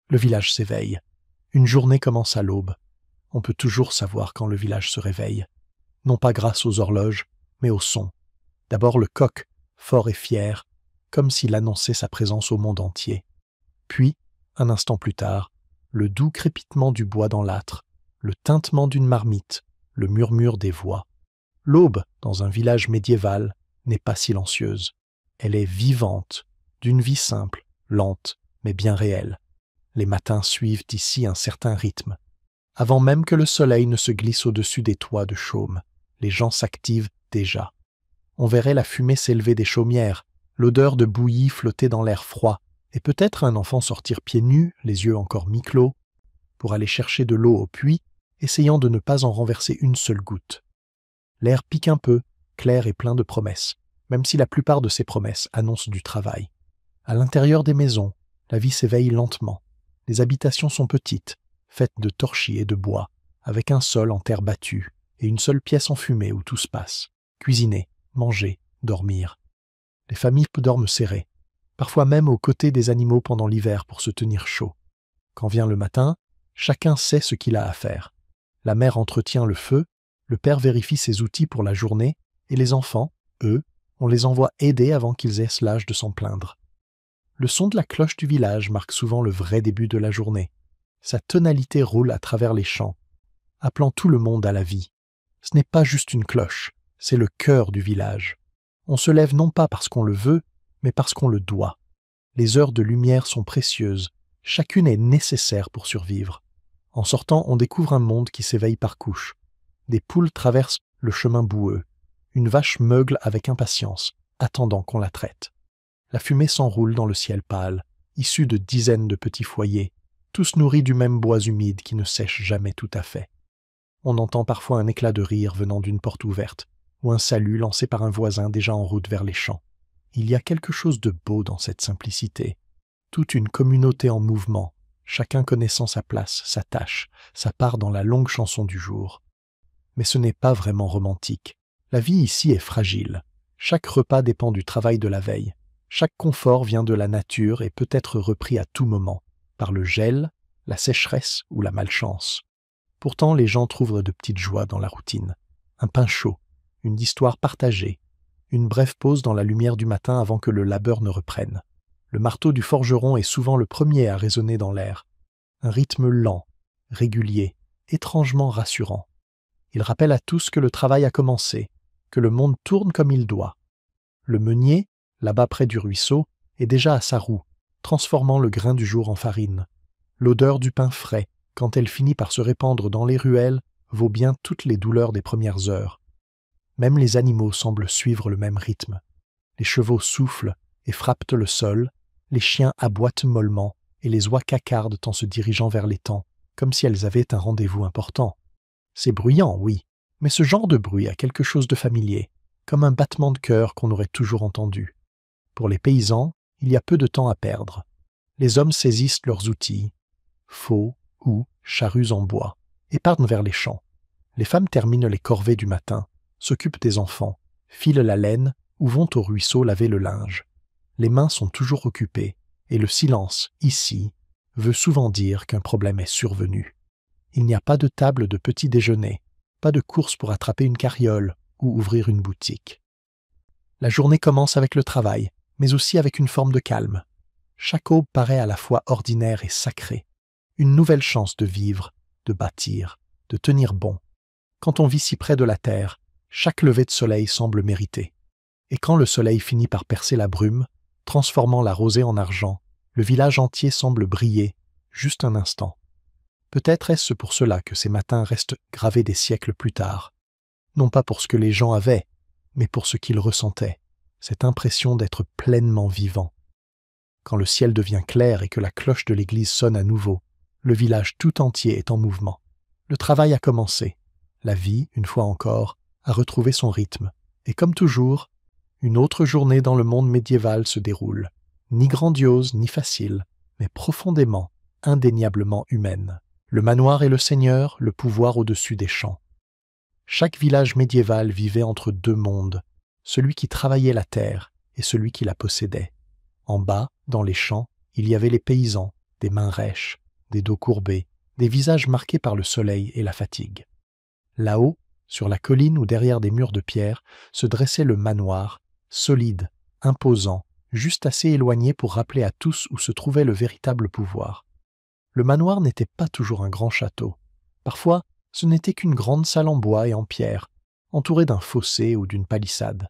Le village s'éveille. Une journée commence à l'aube. On peut toujours savoir quand le village se réveille. Non pas grâce aux horloges, mais au son. D'abord le coq, fort et fier, comme s'il annonçait sa présence au monde entier. Puis, un instant plus tard, le doux crépitement du bois dans l'âtre, le tintement d'une marmite, le murmure des voix. L'aube, dans un village médiéval, n'est pas silencieuse. Elle est vivante, d'une vie simple, lente, mais bien réelle. Les matins suivent ici un certain rythme. Avant même que le soleil ne se glisse au-dessus des toits de chaume, les gens s'activent déjà. On verrait la fumée s'élever des chaumières, l'odeur de bouillie flotter dans l'air froid, et peut-être un enfant sortir pieds nus, les yeux encore mi-clos, pour aller chercher de l'eau au puits, essayant de ne pas en renverser une seule goutte. L'air pique un peu, clair et plein de promesses, même si la plupart de ces promesses annoncent du travail. À l'intérieur des maisons, la vie s'éveille lentement. Les habitations sont petites, faites de torchis et de bois, avec un sol en terre battue et une seule pièce enfumée où tout se passe. Cuisiner, manger, dormir. Les familles dorment serrées, parfois même aux côtés des animaux pendant l'hiver pour se tenir chaud. Quand vient le matin, chacun sait ce qu'il a à faire. La mère entretient le feu, le père vérifie ses outils pour la journée, et les enfants, eux, on les envoie aider avant qu'ils aient l'âge de s'en plaindre. Le son de la cloche du village marque souvent le vrai début de la journée. Sa tonalité roule à travers les champs, appelant tout le monde à la vie. Ce n'est pas juste une cloche, c'est le cœur du village. On se lève non pas parce qu'on le veut, mais parce qu'on le doit. Les heures de lumière sont précieuses, chacune est nécessaire pour survivre. En sortant, on découvre un monde qui s'éveille par couches. Des poules traversent le chemin boueux. Une vache meugle avec impatience, attendant qu'on la traite. La fumée s'enroule dans le ciel pâle, issue de dizaines de petits foyers, tous nourris du même bois humide qui ne sèche jamais tout à fait. On entend parfois un éclat de rire venant d'une porte ouverte, ou un salut lancé par un voisin déjà en route vers les champs. Il y a quelque chose de beau dans cette simplicité. Toute une communauté en mouvement, chacun connaissant sa place, sa tâche, sa part dans la longue chanson du jour. Mais ce n'est pas vraiment romantique. La vie ici est fragile. Chaque repas dépend du travail de la veille. Chaque confort vient de la nature et peut être repris à tout moment, par le gel, la sécheresse ou la malchance. Pourtant, les gens trouvent de petites joies dans la routine. Un pain chaud, une histoire partagée, une brève pause dans la lumière du matin avant que le labeur ne reprenne. Le marteau du forgeron est souvent le premier à résonner dans l'air. Un rythme lent, régulier, étrangement rassurant. Il rappelle à tous que le travail a commencé, que le monde tourne comme il doit. Le meunier, là-bas près du ruisseau, est déjà à sa roue, transformant le grain du jour en farine. L'odeur du pain frais, quand elle finit par se répandre dans les ruelles, vaut bien toutes les douleurs des premières heures. Même les animaux semblent suivre le même rythme. Les chevaux soufflent et frappent le sol, les chiens aboient mollement et les oies cacardent en se dirigeant vers l'étang, comme si elles avaient un rendez-vous important. C'est bruyant, oui, mais ce genre de bruit a quelque chose de familier, comme un battement de cœur qu'on aurait toujours entendu. Pour les paysans, il y a peu de temps à perdre. Les hommes saisissent leurs outils, faux, ou charrues en bois, et partent vers les champs. Les femmes terminent les corvées du matin, s'occupent des enfants, filent la laine ou vont au ruisseau laver le linge. Les mains sont toujours occupées, et le silence, ici, veut souvent dire qu'un problème est survenu. Il n'y a pas de table de petit déjeuner, pas de course pour attraper une carriole ou ouvrir une boutique. La journée commence avec le travail, mais aussi avec une forme de calme. Chaque aube paraît à la fois ordinaire et sacrée. Une nouvelle chance de vivre, de bâtir, de tenir bon. Quand on vit si près de la terre, chaque lever de soleil semble mérité. Et quand le soleil finit par percer la brume, transformant la rosée en argent, le village entier semble briller, juste un instant. Peut-être est-ce pour cela que ces matins restent gravés des siècles plus tard. Non pas pour ce que les gens avaient, mais pour ce qu'ils ressentaient, cette impression d'être pleinement vivant. Quand le ciel devient clair et que la cloche de l'église sonne à nouveau, le village tout entier est en mouvement. Le travail a commencé. La vie, une fois encore, a retrouvé son rythme. Et comme toujours, une autre journée dans le monde médiéval se déroule. Ni grandiose, ni facile, mais profondément, indéniablement humaine. Le manoir et le seigneur, le pouvoir au-dessus des champs. Chaque village médiéval vivait entre deux mondes, celui qui travaillait la terre et celui qui la possédait. En bas, dans les champs, il y avait les paysans, des mains rêches, des dos courbés, des visages marqués par le soleil et la fatigue. Là-haut, sur la colline ou derrière des murs de pierre, se dressait le manoir, solide, imposant, juste assez éloigné pour rappeler à tous où se trouvait le véritable pouvoir. Le manoir n'était pas toujours un grand château. Parfois, ce n'était qu'une grande salle en bois et en pierre, entourée d'un fossé ou d'une palissade.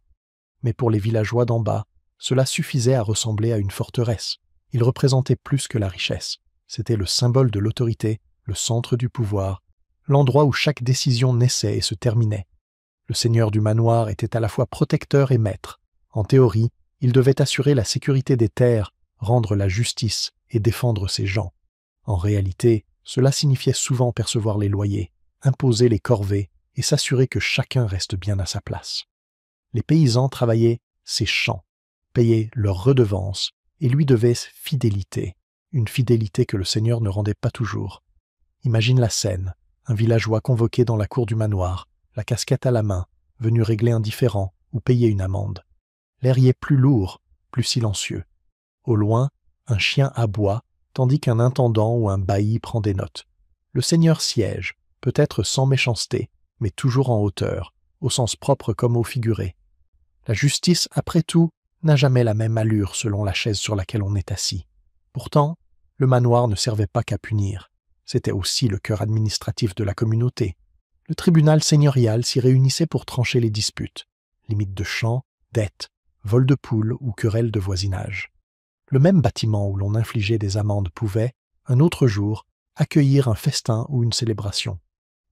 Mais pour les villageois d'en bas, cela suffisait à ressembler à une forteresse. Il représentait plus que la richesse. C'était le symbole de l'autorité, le centre du pouvoir, l'endroit où chaque décision naissait et se terminait. Le seigneur du manoir était à la fois protecteur et maître. En théorie, il devait assurer la sécurité des terres, rendre la justice et défendre ses gens. En réalité, cela signifiait souvent percevoir les loyers, imposer les corvées et s'assurer que chacun reste bien à sa place. Les paysans travaillaient ses champs, payaient leurs redevances et lui devaient fidélité, une fidélité que le seigneur ne rendait pas toujours. Imagine la scène, un villageois convoqué dans la cour du manoir, la casquette à la main, venu régler un différend ou payer une amende. L'air y est plus lourd, plus silencieux. Au loin, un chien aboie, tandis qu'un intendant ou un bailli prend des notes. Le seigneur siège, peut-être sans méchanceté, mais toujours en hauteur, au sens propre comme au figuré. La justice, après tout, n'a jamais la même allure selon la chaise sur laquelle on est assis. Pourtant, le manoir ne servait pas qu'à punir. C'était aussi le cœur administratif de la communauté. Le tribunal seigneurial s'y réunissait pour trancher les disputes, limites de champs, dettes, vols de poules ou querelles de voisinage. Le même bâtiment où l'on infligeait des amendes pouvait, un autre jour, accueillir un festin ou une célébration.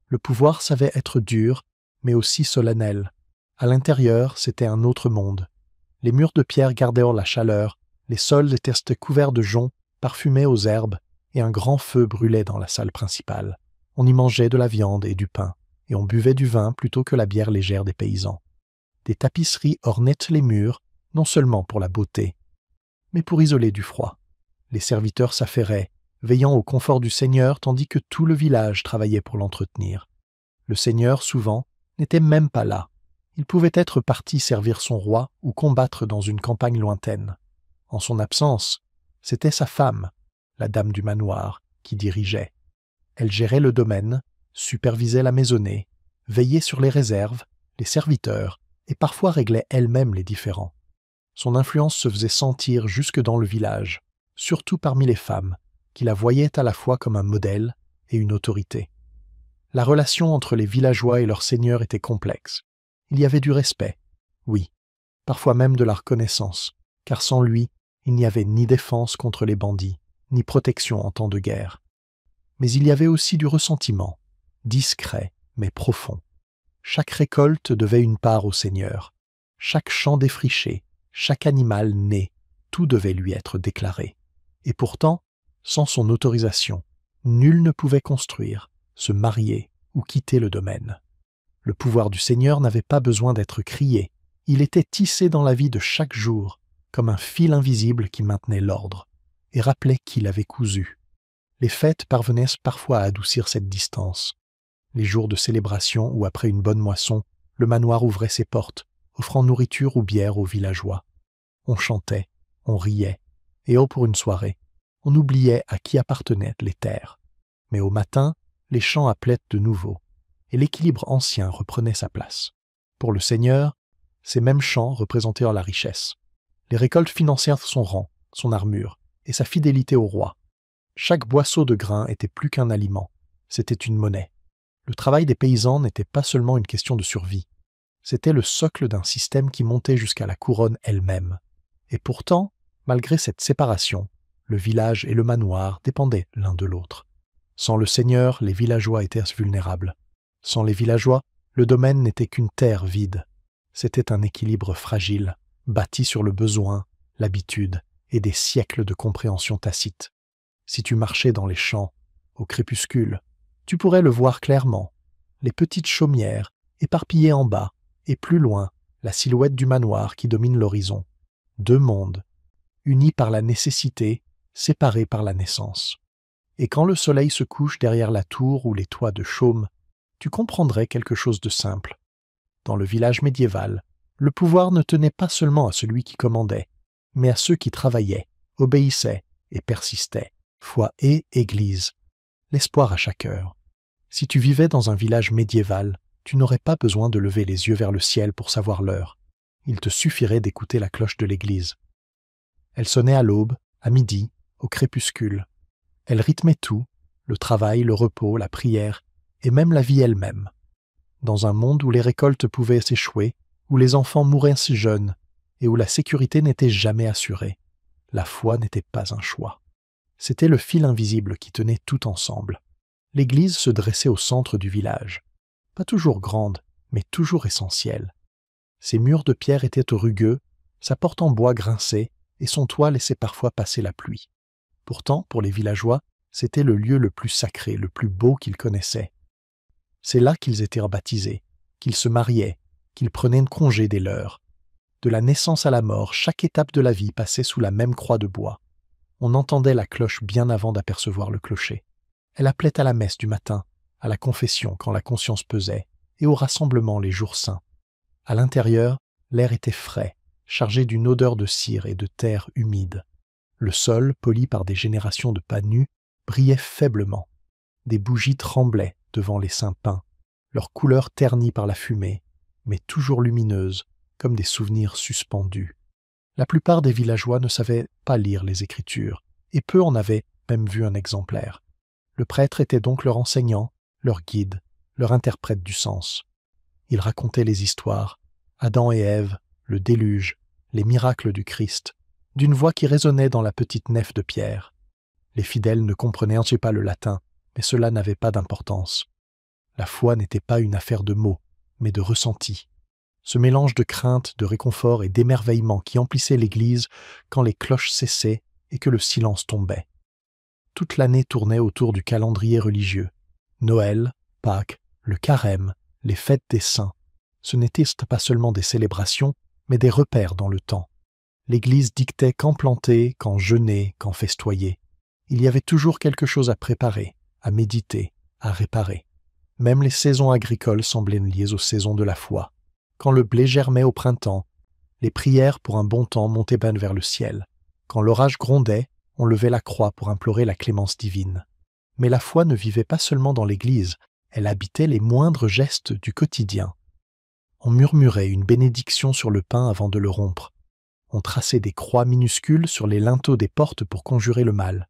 Le pouvoir savait être dur, mais aussi solennel. À l'intérieur, c'était un autre monde. Les murs de pierre gardaient la chaleur, les sols étaient couverts de joncs, parfumés aux herbes, et un grand feu brûlait dans la salle principale. On y mangeait de la viande et du pain, et on buvait du vin plutôt que la bière légère des paysans. Des tapisseries ornaient les murs, non seulement pour la beauté, mais pour isoler du froid. Les serviteurs s'affairaient, veillant au confort du seigneur tandis que tout le village travaillait pour l'entretenir. Le seigneur, souvent, n'était même pas là. Il pouvait être parti servir son roi ou combattre dans une campagne lointaine. En son absence, c'était sa femme, la dame du manoir, qui dirigeait. Elle gérait le domaine, supervisait la maisonnée, veillait sur les réserves, les serviteurs, et parfois réglait elle-même les différends. Son influence se faisait sentir jusque dans le village, surtout parmi les femmes, qui la voyaient à la fois comme un modèle et une autorité. La relation entre les villageois et leur seigneur était complexe. Il y avait du respect, oui, parfois même de la reconnaissance, car sans lui, il n'y avait ni défense contre les bandits, ni protection en temps de guerre. Mais il y avait aussi du ressentiment, discret mais profond. Chaque récolte devait une part au seigneur, chaque champ défriché, chaque animal né, tout devait lui être déclaré. Et pourtant, sans son autorisation, nul ne pouvait construire, se marier ou quitter le domaine. Le pouvoir du seigneur n'avait pas besoin d'être crié, il était tissé dans la vie de chaque jour, comme un fil invisible qui maintenait l'ordre, et rappelait qui l'avait cousu. Les fêtes parvenaient parfois à adoucir cette distance. Les jours de célébration ou après une bonne moisson, le manoir ouvrait ses portes, offrant nourriture ou bière aux villageois. On chantait, on riait, et pour une soirée, on oubliait à qui appartenaient les terres. Mais au matin, les chants appelaient de nouveau, et l'équilibre ancien reprenait sa place. Pour le seigneur, ces mêmes chants représentaient la richesse. Les récoltes financèrent son rang, son armure, et sa fidélité au roi. Chaque boisseau de grain était plus qu'un aliment, c'était une monnaie. Le travail des paysans n'était pas seulement une question de survie, c'était le socle d'un système qui montait jusqu'à la couronne elle-même. Et pourtant, malgré cette séparation, le village et le manoir dépendaient l'un de l'autre. Sans le seigneur, les villageois étaient vulnérables. Sans les villageois, le domaine n'était qu'une terre vide. C'était un équilibre fragile, bâti sur le besoin, l'habitude et des siècles de compréhension tacite. Si tu marchais dans les champs, au crépuscule, tu pourrais le voir clairement. Les petites chaumières, éparpillées en bas, et plus loin, la silhouette du manoir qui domine l'horizon. Deux mondes, unis par la nécessité, séparés par la naissance. Et quand le soleil se couche derrière la tour ou les toits de chaume, tu comprendrais quelque chose de simple. Dans le village médiéval, le pouvoir ne tenait pas seulement à celui qui commandait, mais à ceux qui travaillaient, obéissaient et persistaient, Foi et Église. L'espoir à chaque heure. Si tu vivais dans un village médiéval, tu n'aurais pas besoin de lever les yeux vers le ciel pour savoir l'heure. Il te suffirait d'écouter la cloche de l'église. Elle sonnait à l'aube, à midi, au crépuscule. Elle rythmait tout, le travail, le repos, la prière, et même la vie elle-même. Dans un monde où les récoltes pouvaient s'échouer, où les enfants mouraient si jeunes, et où la sécurité n'était jamais assurée, la foi n'était pas un choix. C'était le fil invisible qui tenait tout ensemble. L'église se dressait au centre du village. Pas toujours grande, mais toujours essentielle. Ses murs de pierre étaient rugueux, sa porte en bois grinçait, et son toit laissait parfois passer la pluie. Pourtant, pour les villageois, c'était le lieu le plus sacré, le plus beau qu'ils connaissaient. C'est là qu'ils étaient baptisés, qu'ils se mariaient, qu'ils prenaient congé des leurs. De la naissance à la mort, chaque étape de la vie passait sous la même croix de bois. On entendait la cloche bien avant d'apercevoir le clocher. Elle appelait à la messe du matin, à la confession quand la conscience pesait, et au rassemblement les jours saints. À l'intérieur, l'air était frais, chargé d'une odeur de cire et de terre humide. Le sol, poli par des générations de pas nus, brillait faiblement. Des bougies tremblaient devant les saints pins, leur couleur ternie par la fumée, mais toujours lumineuses, comme des souvenirs suspendus. La plupart des villageois ne savaient pas lire les Écritures, et peu en avaient même vu un exemplaire. Le prêtre était donc leur enseignant, leur guide, leur interprète du sens. Il racontait les histoires, Adam et Ève, le déluge, les miracles du Christ, d'une voix qui résonnait dans la petite nef de pierre. Les fidèles ne comprenaient ensuite pas le latin, mais cela n'avait pas d'importance. La foi n'était pas une affaire de mots, mais de ressenti. Ce mélange de crainte, de réconfort et d'émerveillement qui emplissait l'église quand les cloches cessaient et que le silence tombait. Toute l'année tournait autour du calendrier religieux. Noël, Pâques, le carême, les fêtes des saints. Ce n'étaient pas seulement des célébrations, mais des repères dans le temps. L'église dictait quand planter, quand jeûner, quand festoyer. Il y avait toujours quelque chose à préparer, à méditer, à réparer. Même les saisons agricoles semblaient liées aux saisons de la foi. Quand le blé germait au printemps, les prières pour un bon temps montaient ben vers le ciel. Quand l'orage grondait, on levait la croix pour implorer la clémence divine. Mais la foi ne vivait pas seulement dans l'église, elle habitait les moindres gestes du quotidien. On murmurait une bénédiction sur le pain avant de le rompre. On traçait des croix minuscules sur les linteaux des portes pour conjurer le mal.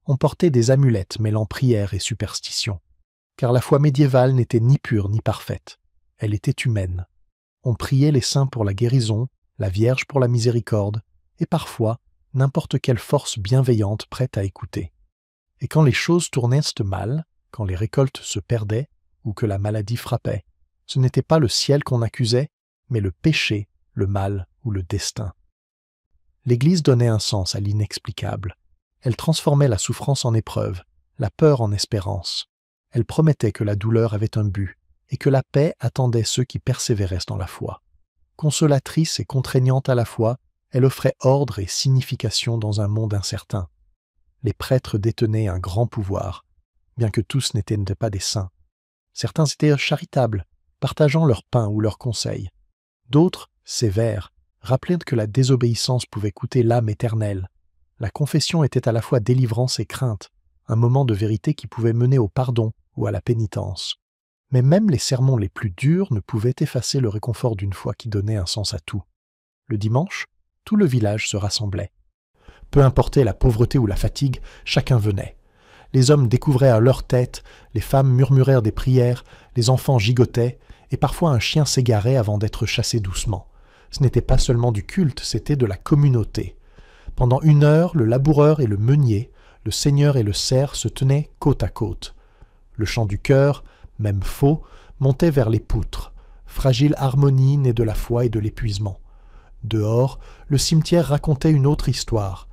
On portait des amulettes mêlant prière et superstition. Car la foi médiévale n'était ni pure ni parfaite. Elle était humaine. On priait les saints pour la guérison, la Vierge pour la miséricorde, et parfois n'importe quelle force bienveillante prête à écouter. Et quand les choses tournaient mal, quand les récoltes se perdaient ou que la maladie frappait, ce n'était pas le ciel qu'on accusait, mais le péché, le mal ou le destin. L'Église donnait un sens à l'inexplicable. Elle transformait la souffrance en épreuve, la peur en espérance. Elle promettait que la douleur avait un but et que la paix attendait ceux qui persévéraient dans la foi. Consolatrice et contraignante à la fois, elle offrait ordre et signification dans un monde incertain. Les prêtres détenaient un grand pouvoir, bien que tous n'étaient pas des saints. Certains étaient charitables, partageant leur pain ou leurs conseils. D'autres, sévères, rappelaient que la désobéissance pouvait coûter l'âme éternelle. La confession était à la fois délivrance et crainte, un moment de vérité qui pouvait mener au pardon ou à la pénitence. Mais même les sermons les plus durs ne pouvaient effacer le réconfort d'une foi qui donnait un sens à tout. Le dimanche, tout le village se rassemblait. Peu importait la pauvreté ou la fatigue, chacun venait. Les hommes découvraient à leur tête, les femmes murmurèrent des prières, les enfants gigotaient, et parfois un chien s'égarait avant d'être chassé doucement. Ce n'était pas seulement du culte, c'était de la communauté. Pendant 1 heure, le laboureur et le meunier, le seigneur et le serf se tenaient côte à côte. Le chant du chœur, même faux, montait vers les poutres, fragile harmonie née de la foi et de l'épuisement. Dehors, le cimetière racontait une autre histoire.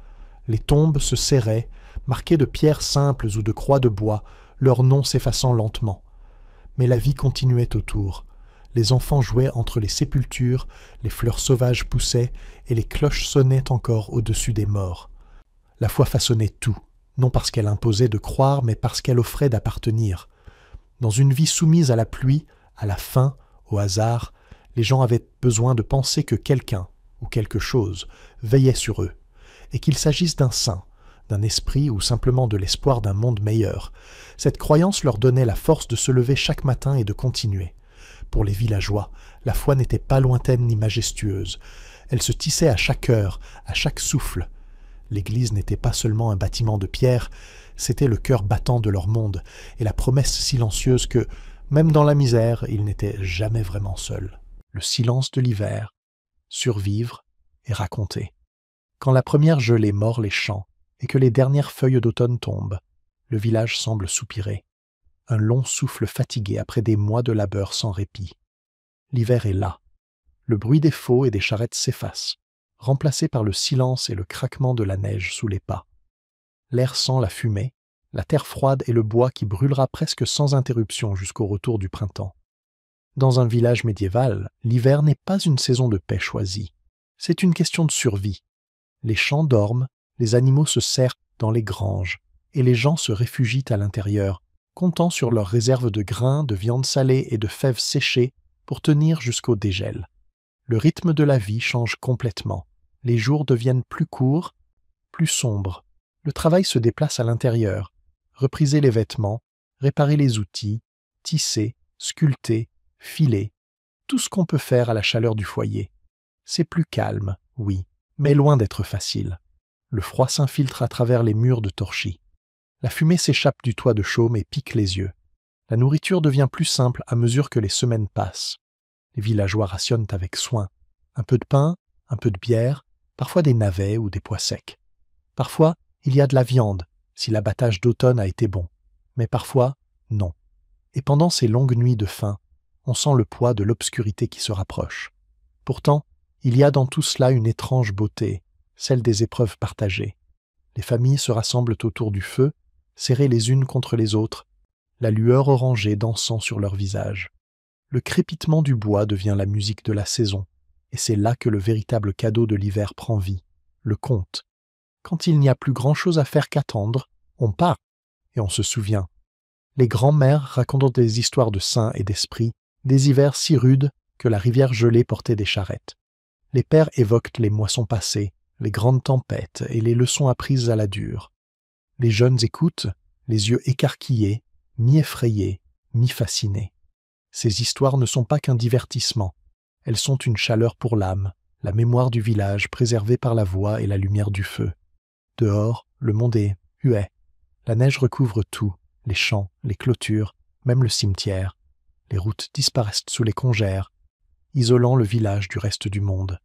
Les tombes se serraient, marquées de pierres simples ou de croix de bois, leurs noms s'effaçant lentement. Mais la vie continuait autour. Les enfants jouaient entre les sépultures, les fleurs sauvages poussaient et les cloches sonnaient encore au-dessus des morts. La foi façonnait tout, non parce qu'elle imposait de croire, mais parce qu'elle offrait d'appartenir. Dans une vie soumise à la pluie, à la faim, au hasard, les gens avaient besoin de penser que quelqu'un, ou quelque chose, veillait sur eux, et qu'il s'agisse d'un saint, d'un esprit ou simplement de l'espoir d'un monde meilleur. Cette croyance leur donnait la force de se lever chaque matin et de continuer. Pour les villageois, la foi n'était pas lointaine ni majestueuse. Elle se tissait à chaque heure, à chaque souffle. L'Église n'était pas seulement un bâtiment de pierre, c'était le cœur battant de leur monde et la promesse silencieuse que, même dans la misère, ils n'étaient jamais vraiment seuls. Le silence de l'hiver, survivre et raconter. Quand la première gelée mord les champs et que les dernières feuilles d'automne tombent, le village semble soupirer. Un long souffle fatigué après des mois de labeur sans répit. L'hiver est là. Le bruit des faux et des charrettes s'efface, remplacé par le silence et le craquement de la neige sous les pas. L'air sent la fumée, la terre froide et le bois qui brûlera presque sans interruption jusqu'au retour du printemps. Dans un village médiéval, l'hiver n'est pas une saison de paix choisie. C'est une question de survie. Les champs dorment, les animaux se serrent dans les granges, et les gens se réfugient à l'intérieur, comptant sur leurs réserves de grains, de viande salée et de fèves séchées pour tenir jusqu'au dégel. Le rythme de la vie change complètement. Les jours deviennent plus courts, plus sombres. Le travail se déplace à l'intérieur. Repriser les vêtements, réparer les outils, tisser, sculpter, filer, tout ce qu'on peut faire à la chaleur du foyer. C'est plus calme, oui, mais loin d'être facile. Le froid s'infiltre à travers les murs de torchis. La fumée s'échappe du toit de chaume et pique les yeux. La nourriture devient plus simple à mesure que les semaines passent. Les villageois rationnent avec soin. Un peu de pain, un peu de bière, parfois des navets ou des pois secs. Parfois, il y a de la viande, si l'abattage d'automne a été bon. Mais parfois, non. Et pendant ces longues nuits de faim, on sent le poids de l'obscurité qui se rapproche. Pourtant, il y a dans tout cela une étrange beauté, celle des épreuves partagées. Les familles se rassemblent autour du feu, serrées les unes contre les autres, la lueur orangée dansant sur leurs visages. Le crépitement du bois devient la musique de la saison, et c'est là que le véritable cadeau de l'hiver prend vie, le conte. Quand il n'y a plus grand-chose à faire qu'attendre, on part, et on se souvient. Les grands-mères racontent des histoires de saints et d'esprits, des hivers si rudes que la rivière gelée portait des charrettes. Les pères évoquent les moissons passées, les grandes tempêtes et les leçons apprises à la dure. Les jeunes écoutent, les yeux écarquillés, mi-effrayés, mi-fascinés. Ces histoires ne sont pas qu'un divertissement, elles sont une chaleur pour l'âme, la mémoire du village préservée par la voix et la lumière du feu. Dehors, le monde est huet. La neige recouvre tout, les champs, les clôtures, même le cimetière. Les routes disparaissent sous les congères, isolant le village du reste du monde.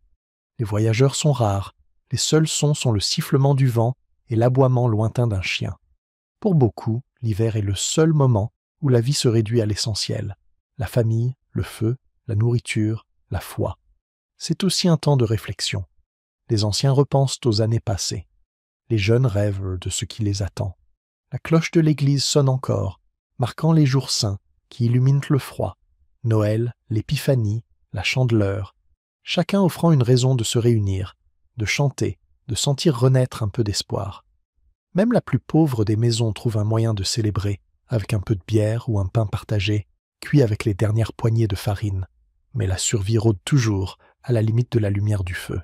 Les voyageurs sont rares, les seuls sons sont le sifflement du vent et l'aboiement lointain d'un chien. Pour beaucoup, l'hiver est le seul moment où la vie se réduit à l'essentiel. La famille, le feu, la nourriture, la foi. C'est aussi un temps de réflexion. Les anciens repensent aux années passées. Les jeunes rêvent de ce qui les attend. La cloche de l'église sonne encore, marquant les jours saints qui illuminent le froid. Noël, l'épiphanie, la chandeleur. Chacun offrant une raison de se réunir, de chanter, de sentir renaître un peu d'espoir. Même la plus pauvre des maisons trouve un moyen de célébrer, avec un peu de bière ou un pain partagé, cuit avec les dernières poignées de farine. Mais la survie rôde toujours, à la limite de la lumière du feu.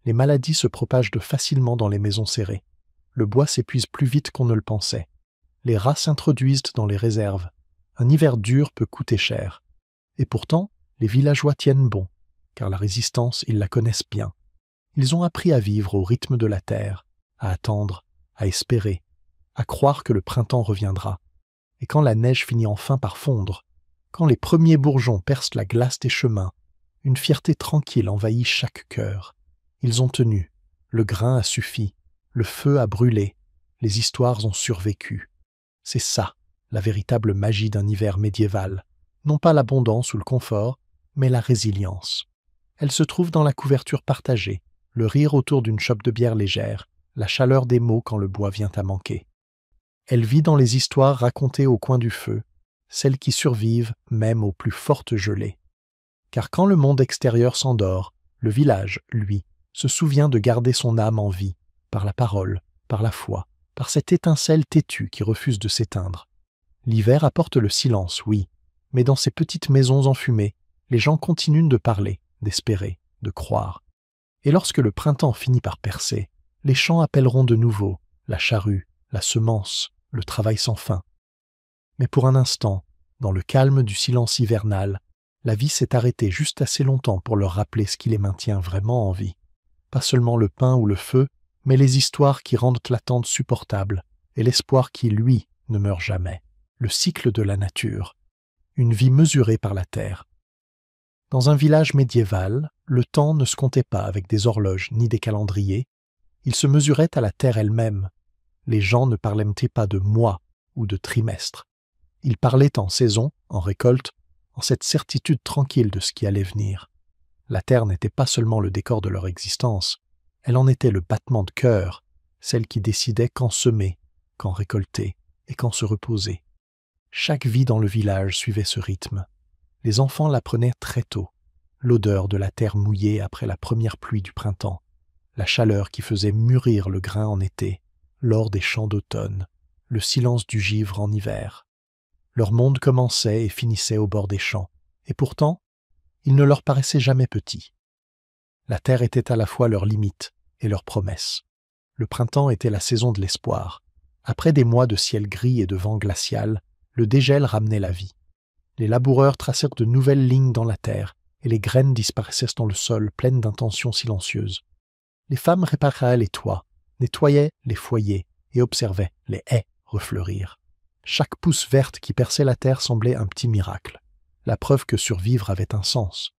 Les maladies se propagent facilement dans les maisons serrées. Le bois s'épuise plus vite qu'on ne le pensait. Les rats s'introduisent dans les réserves. Un hiver dur peut coûter cher. Et pourtant, les villageois tiennent bon, car la résistance, ils la connaissent bien. Ils ont appris à vivre au rythme de la terre, à attendre, à espérer, à croire que le printemps reviendra. Et quand la neige finit enfin par fondre, quand les premiers bourgeons percent la glace des chemins, une fierté tranquille envahit chaque cœur. Ils ont tenu, le grain a suffi, le feu a brûlé, les histoires ont survécu. C'est ça, la véritable magie d'un hiver médiéval. Non pas l'abondance ou le confort, mais la résilience. Elle se trouve dans la couverture partagée, le rire autour d'une chope de bière légère, la chaleur des mots quand le bois vient à manquer. Elle vit dans les histoires racontées au coin du feu, celles qui survivent même aux plus fortes gelées. Car quand le monde extérieur s'endort, le village, lui, se souvient de garder son âme en vie, par la parole, par la foi, par cette étincelle têtue qui refuse de s'éteindre. L'hiver apporte le silence, oui, mais dans ces petites maisons enfumées, les gens continuent de parler, d'espérer, de croire. Et lorsque le printemps finit par percer, les chants appelleront de nouveau, la charrue, la semence, le travail sans fin. Mais pour un instant, dans le calme du silence hivernal, la vie s'est arrêtée juste assez longtemps pour leur rappeler ce qui les maintient vraiment en vie. Pas seulement le pain ou le feu, mais les histoires qui rendent l'attente supportable, et l'espoir qui, lui, ne meurt jamais. Le cycle de la nature. Une vie mesurée par la terre. Dans un village médiéval, le temps ne se comptait pas avec des horloges ni des calendriers, il se mesurait à la terre elle-même. Les gens ne parlaient pas de mois ou de trimestres. Ils parlaient en saison, en récolte, en cette certitude tranquille de ce qui allait venir. La terre n'était pas seulement le décor de leur existence, elle en était le battement de cœur, celle qui décidait quand semer, quand récolter et quand se reposer. Chaque vie dans le village suivait ce rythme. Les enfants l'apprenaient très tôt. L'odeur de la terre mouillée après la première pluie du printemps, la chaleur qui faisait mûrir le grain en été, l'or des champs d'automne, le silence du givre en hiver. Leur monde commençait et finissait au bord des champs, et pourtant, il ne leur paraissait jamais petit. La terre était à la fois leur limite et leur promesse. Le printemps était la saison de l'espoir. Après des mois de ciel gris et de vent glacial, le dégel ramenait la vie. Les laboureurs tracèrent de nouvelles lignes dans la terre, et les graines disparaissaient dans le sol pleines d'intentions silencieuses. Les femmes réparaient les toits, nettoyaient les foyers et observaient les haies refleurir. Chaque pousse verte qui perçait la terre semblait un petit miracle, la preuve que survivre avait un sens.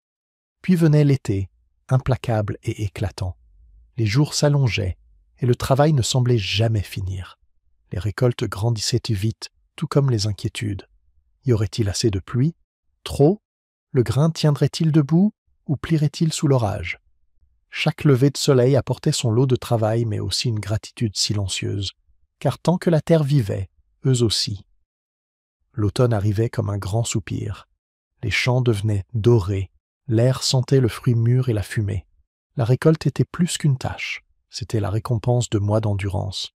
Puis venait l'été, implacable et éclatant. Les jours s'allongeaient, et le travail ne semblait jamais finir. Les récoltes grandissaient vite, tout comme les inquiétudes. Y aurait-il assez de pluie? Trop? Le grain tiendrait-il debout ou plierait-il sous l'orage? Chaque lever de soleil apportait son lot de travail, mais aussi une gratitude silencieuse, car tant que la terre vivait, eux aussi. L'automne arrivait comme un grand soupir. Les champs devenaient dorés, l'air sentait le fruit mûr et la fumée. La récolte était plus qu'une tâche, c'était la récompense de mois d'endurance.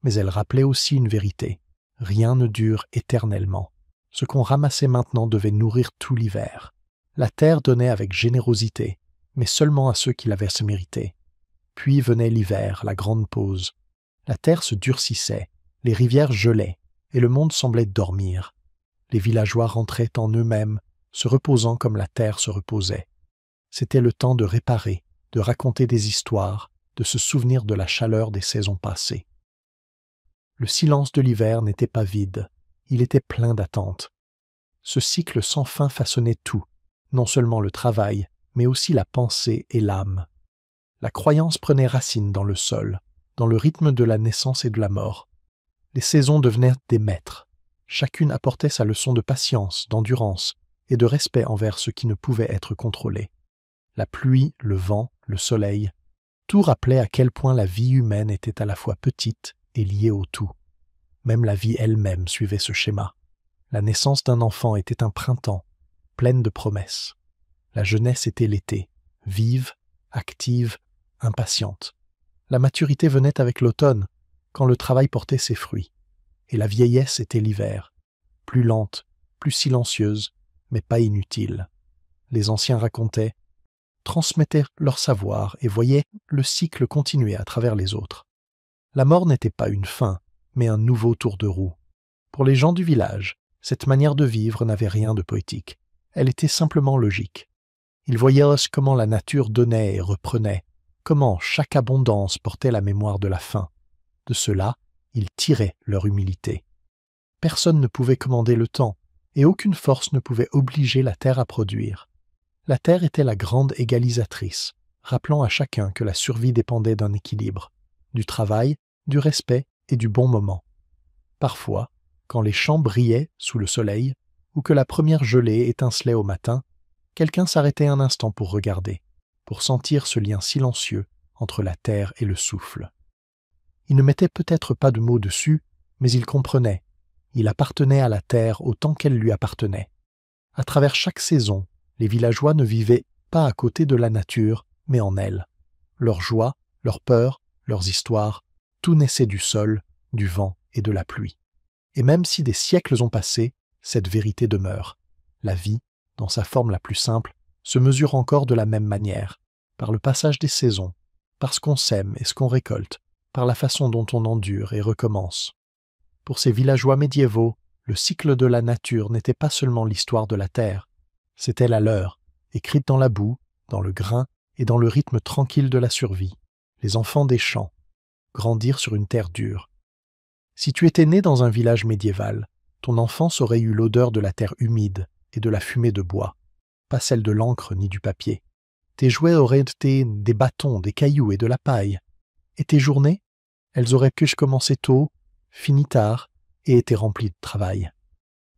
Mais elle rappelait aussi une vérité. Rien ne dure éternellement. Ce qu'on ramassait maintenant devait nourrir tout l'hiver. La terre donnait avec générosité, mais seulement à ceux qui l'avaient mérité. Puis venait l'hiver, la grande pause. La terre se durcissait, les rivières gelaient, et le monde semblait dormir. Les villageois rentraient en eux-mêmes, se reposant comme la terre se reposait. C'était le temps de réparer, de raconter des histoires, de se souvenir de la chaleur des saisons passées. Le silence de l'hiver n'était pas vide, il était plein d'attentes. Ce cycle sans fin façonnait tout, non seulement le travail, mais aussi la pensée et l'âme. La croyance prenait racine dans le sol, dans le rythme de la naissance et de la mort. Les saisons devenaient des maîtres. Chacune apportait sa leçon de patience, d'endurance et de respect envers ce qui ne pouvait être contrôlé. La pluie, le vent, le soleil, tout rappelait à quel point la vie humaine était à la fois petite et liée au tout. Même la vie elle-même suivait ce schéma. La naissance d'un enfant était un printemps, pleine de promesses. La jeunesse était l'été, vive, active, impatiente. La maturité venait avec l'automne, quand le travail portait ses fruits. Et la vieillesse était l'hiver, plus lente, plus silencieuse, mais pas inutile. Les anciens racontaient, transmettaient leur savoir et voyaient le cycle continuer à travers les autres. La mort n'était pas une fin, mais un nouveau tour de roue. Pour les gens du village, cette manière de vivre n'avait rien de poétique. Elle était simplement logique. Ils voyaient comment la nature donnait et reprenait, comment chaque abondance portait la mémoire de la fin. De cela, ils tiraient leur humilité. Personne ne pouvait commander le temps, et aucune force ne pouvait obliger la terre à produire. La terre était la grande égalisatrice, rappelant à chacun que la survie dépendait d'un équilibre, du travail, du respect et du bon moment. Parfois, quand les champs brillaient sous le soleil, ou que la première gelée étincelait au matin, quelqu'un s'arrêtait un instant pour regarder, pour sentir ce lien silencieux entre la terre et le souffle. Il ne mettait peut-être pas de mots dessus, mais il comprenait. Il appartenait à la terre autant qu'elle lui appartenait. À travers chaque saison, les villageois ne vivaient pas à côté de la nature, mais en elle. Leurs joies, leurs peurs, leurs histoires, tout naissait du sol, du vent et de la pluie. Et même si des siècles ont passé, cette vérité demeure. La vie, dans sa forme la plus simple, se mesure encore de la même manière, par le passage des saisons, par ce qu'on sème et ce qu'on récolte, par la façon dont on endure et recommence. Pour ces villageois médiévaux, le cycle de la nature n'était pas seulement l'histoire de la terre, c'était la leur, écrite dans la boue, dans le grain et dans le rythme tranquille de la survie. Les enfants des champs, grandir sur une terre dure. Si tu étais né dans un village médiéval, ton enfance aurait eu l'odeur de la terre humide et de la fumée de bois, pas celle de l'encre ni du papier. Tes jouets auraient été des bâtons, des cailloux et de la paille. Et tes journées, elles auraient pu commencer tôt, fini tard et étaient remplies de travail.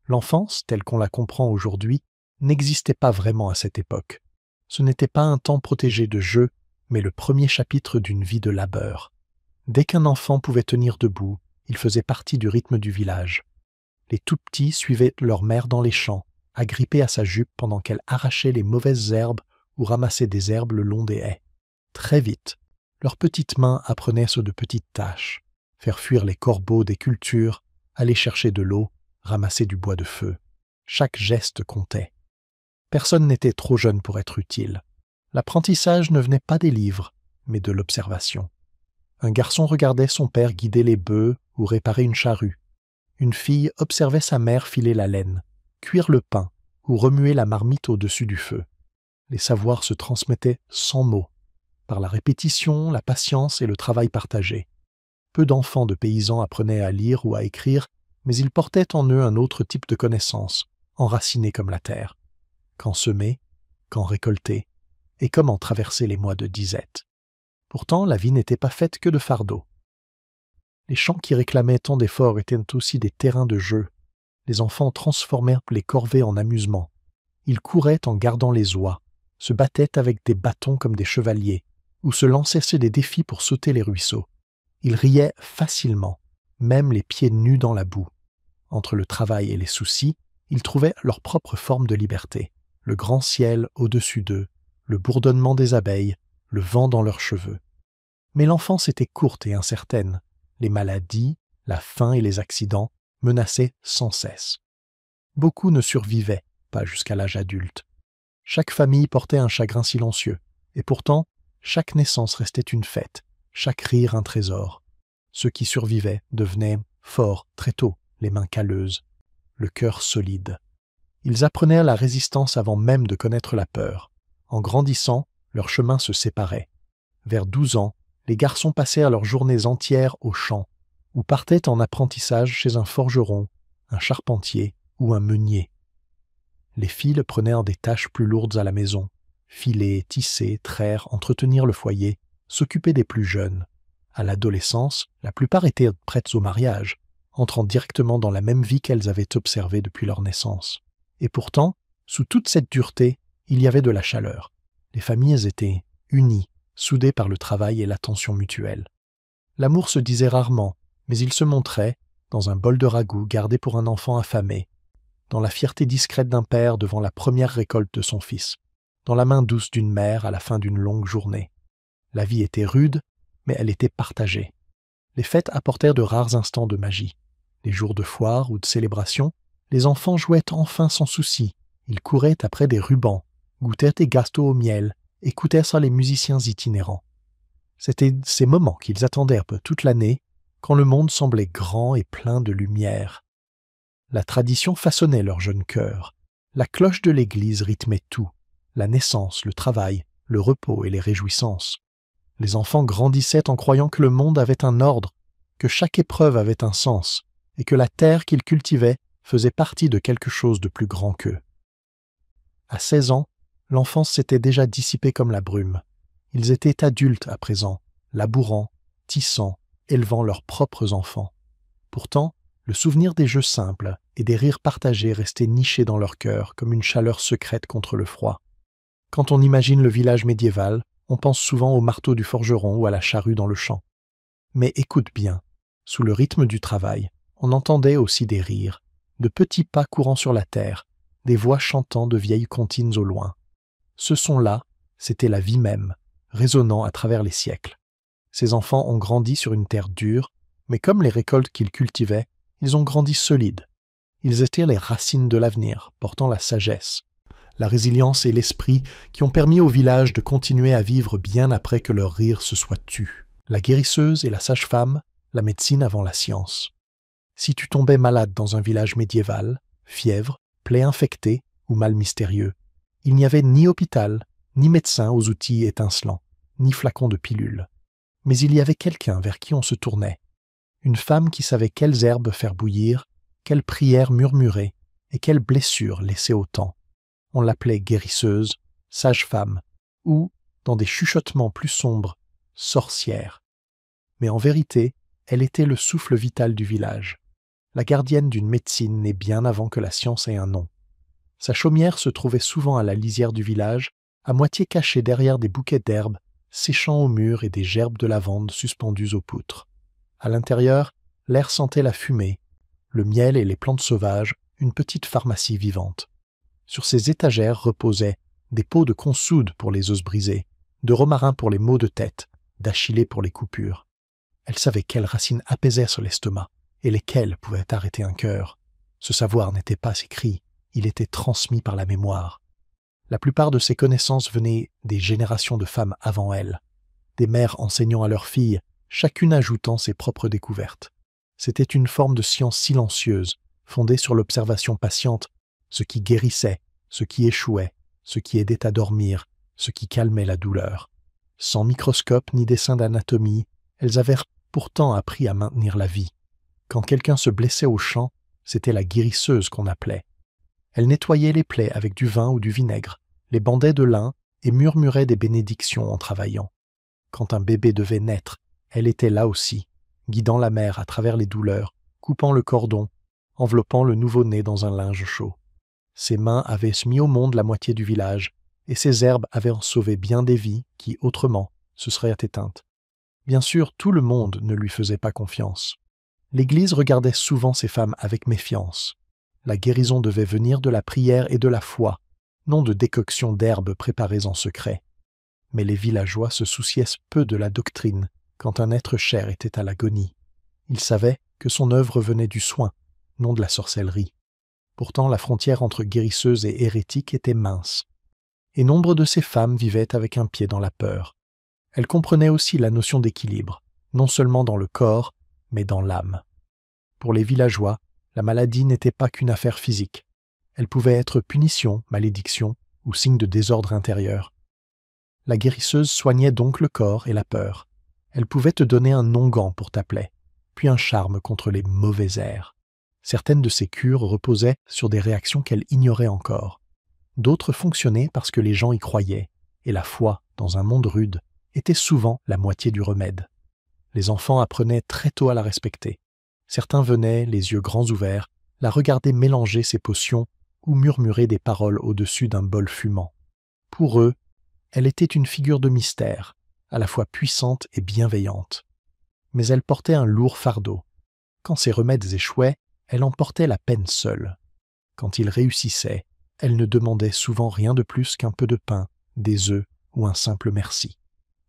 L'enfance, telle qu'on la comprend aujourd'hui, n'existait pas vraiment à cette époque. Ce n'était pas un temps protégé de jeu, mais le premier chapitre d'une vie de labeur. Dès qu'un enfant pouvait tenir debout, il faisait partie du rythme du village. Les tout-petits suivaient leur mère dans les champs, agrippés à sa jupe pendant qu'elle arrachait les mauvaises herbes ou ramassait des herbes le long des haies. Très vite, leurs petites mains apprenaient ce de petites tâches, faire fuir les corbeaux des cultures, aller chercher de l'eau, ramasser du bois de feu. Chaque geste comptait. Personne n'était trop jeune pour être utile. L'apprentissage ne venait pas des livres, mais de l'observation. Un garçon regardait son père guider les bœufs ou réparer une charrue. Une fille observait sa mère filer la laine, cuire le pain ou remuer la marmite au-dessus du feu. Les savoirs se transmettaient sans mots, par la répétition, la patience et le travail partagé. Peu d'enfants de paysans apprenaient à lire ou à écrire, mais ils portaient en eux un autre type de connaissances, enracinées comme la terre. Quand semer, quand récolter, et comment traverser les mois de disette. Pourtant, la vie n'était pas faite que de fardeaux. Les champs qui réclamaient tant d'efforts étaient aussi des terrains de jeu. Les enfants transformèrent les corvées en amusement. Ils couraient en gardant les oies, se battaient avec des bâtons comme des chevaliers, ou se lançaient des défis pour sauter les ruisseaux. Ils riaient facilement, même les pieds nus dans la boue. Entre le travail et les soucis, ils trouvaient leur propre forme de liberté. Le grand ciel au-dessus d'eux, le bourdonnement des abeilles, le vent dans leurs cheveux. Mais l'enfance était courte et incertaine. Les maladies, la faim et les accidents menaçaient sans cesse. Beaucoup ne survivaient pas jusqu'à l'âge adulte. Chaque famille portait un chagrin silencieux, et pourtant, chaque naissance restait une fête, chaque rire un trésor. Ceux qui survivaient devenaient forts très tôt, les mains calleuses, le cœur solide. Ils apprenaient la résistance avant même de connaître la peur. En grandissant, leurs chemins se séparaient. Vers 12 ans, les garçons passèrent leurs journées entières au champ, ou partaient en apprentissage chez un forgeron, un charpentier ou un meunier. Les filles prenèrent des tâches plus lourdes à la maison, filer, tisser, traire, entretenir le foyer, s'occuper des plus jeunes. À l'adolescence, la plupart étaient prêtes au mariage, entrant directement dans la même vie qu'elles avaient observée depuis leur naissance. Et pourtant, sous toute cette dureté, il y avait de la chaleur. Les familles étaient unies, soudées par le travail et l'attention mutuelle. L'amour se disait rarement, mais il se montrait, dans un bol de ragoût gardé pour un enfant affamé, dans la fierté discrète d'un père devant la première récolte de son fils, dans la main douce d'une mère à la fin d'une longue journée. La vie était rude, mais elle était partagée. Les fêtes apportèrent de rares instants de magie. Les jours de foire ou de célébration, les enfants jouaient enfin sans souci. Ils couraient après des rubans, goûtaient des gâteaux au miel, écoutaient ça les musiciens itinérants. C'étaient ces moments qu'ils attendaient toute l'année, quand le monde semblait grand et plein de lumière. La tradition façonnait leur jeune cœur. La cloche de l'église rythmait tout, la naissance, le travail, le repos et les réjouissances. Les enfants grandissaient en croyant que le monde avait un ordre, que chaque épreuve avait un sens, et que la terre qu'ils cultivaient faisait partie de quelque chose de plus grand qu'eux. À 16 ans, l'enfance s'était déjà dissipée comme la brume. Ils étaient adultes à présent, labourant, tissant, élevant leurs propres enfants. Pourtant, le souvenir des jeux simples et des rires partagés restait niché dans leur cœur comme une chaleur secrète contre le froid. Quand on imagine le village médiéval, on pense souvent au marteau du forgeron ou à la charrue dans le champ. Mais écoute bien, sous le rythme du travail, on entendait aussi des rires, de petits pas courant sur la terre, des voix chantant de vieilles comptines au loin. Ce son-là, c'était la vie même, résonnant à travers les siècles. Ces enfants ont grandi sur une terre dure, mais comme les récoltes qu'ils cultivaient, ils ont grandi solides. Ils étaient les racines de l'avenir, portant la sagesse, la résilience et l'esprit qui ont permis au village de continuer à vivre bien après que leur rire se soit tu. La guérisseuse et la sage-femme, la médecine avant la science. Si tu tombais malade dans un village médiéval, fièvre, plaie infectée ou mal mystérieux, il n'y avait ni hôpital, ni médecin aux outils étincelants, ni flacon de pilules. Mais il y avait quelqu'un vers qui on se tournait. Une femme qui savait quelles herbes faire bouillir, quelles prières murmurer et quelles blessures laisser au temps. On l'appelait guérisseuse, sage-femme, ou, dans des chuchotements plus sombres, sorcière. Mais en vérité, elle était le souffle vital du village, la gardienne d'une médecine née bien avant que la science ait un nom. Sa chaumière se trouvait souvent à la lisière du village, à moitié cachée derrière des bouquets d'herbes, séchant au mur et des gerbes de lavande suspendues aux poutres. À l'intérieur, l'air sentait la fumée, le miel et les plantes sauvages, une petite pharmacie vivante. Sur ses étagères reposaient des pots de consoude pour les os brisés, de romarin pour les maux de tête, d'achillée pour les coupures. Elle savait quelles racines apaisaient sur l'estomac et lesquelles pouvaient arrêter un cœur. Ce savoir n'était pas écrit, il était transmis par la mémoire. La plupart de ces connaissances venaient des générations de femmes avant elle, des mères enseignant à leurs filles, chacune ajoutant ses propres découvertes. C'était une forme de science silencieuse, fondée sur l'observation patiente, ce qui guérissait, ce qui échouait, ce qui aidait à dormir, ce qui calmait la douleur. Sans microscope ni dessin d'anatomie, elles avaient pourtant appris à maintenir la vie. Quand quelqu'un se blessait au champ, c'était la guérisseuse qu'on appelait. Elle nettoyait les plaies avec du vin ou du vinaigre, les bandait de lin et murmurait des bénédictions en travaillant. Quand un bébé devait naître, elle était là aussi, guidant la mère à travers les douleurs, coupant le cordon, enveloppant le nouveau-né dans un linge chaud. Ses mains avaient mis au monde la moitié du village, et ses herbes avaient en sauvé bien des vies qui, autrement, se seraient éteintes. Bien sûr, tout le monde ne lui faisait pas confiance. L'Église regardait souvent ces femmes avec méfiance. La guérison devait venir de la prière et de la foi, non de décoctions d'herbes préparées en secret. Mais les villageois se souciaient peu de la doctrine quand un être cher était à l'agonie. Ils savaient que son œuvre venait du soin, non de la sorcellerie. Pourtant, la frontière entre guérisseuse et hérétique était mince. Et nombre de ces femmes vivaient avec un pied dans la peur. Elles comprenaient aussi la notion d'équilibre, non seulement dans le corps, mais dans l'âme. Pour les villageois, la maladie n'était pas qu'une affaire physique. Elle pouvait être punition, malédiction ou signe de désordre intérieur. La guérisseuse soignait donc le corps et la peur. Elle pouvait te donner un onguent pour ta plaie, puis un charme contre les mauvais airs. Certaines de ces cures reposaient sur des réactions qu'elle ignorait encore. D'autres fonctionnaient parce que les gens y croyaient, et la foi, dans un monde rude, était souvent la moitié du remède. Les enfants apprenaient très tôt à la respecter. Certains venaient, les yeux grands ouverts, la regarder mélanger ses potions ou murmurer des paroles au-dessus d'un bol fumant. Pour eux, elle était une figure de mystère, à la fois puissante et bienveillante. Mais elle portait un lourd fardeau. Quand ses remèdes échouaient, elle en portait la peine seule. Quand ils réussissaient, elle ne demandait souvent rien de plus qu'un peu de pain, des œufs ou un simple merci.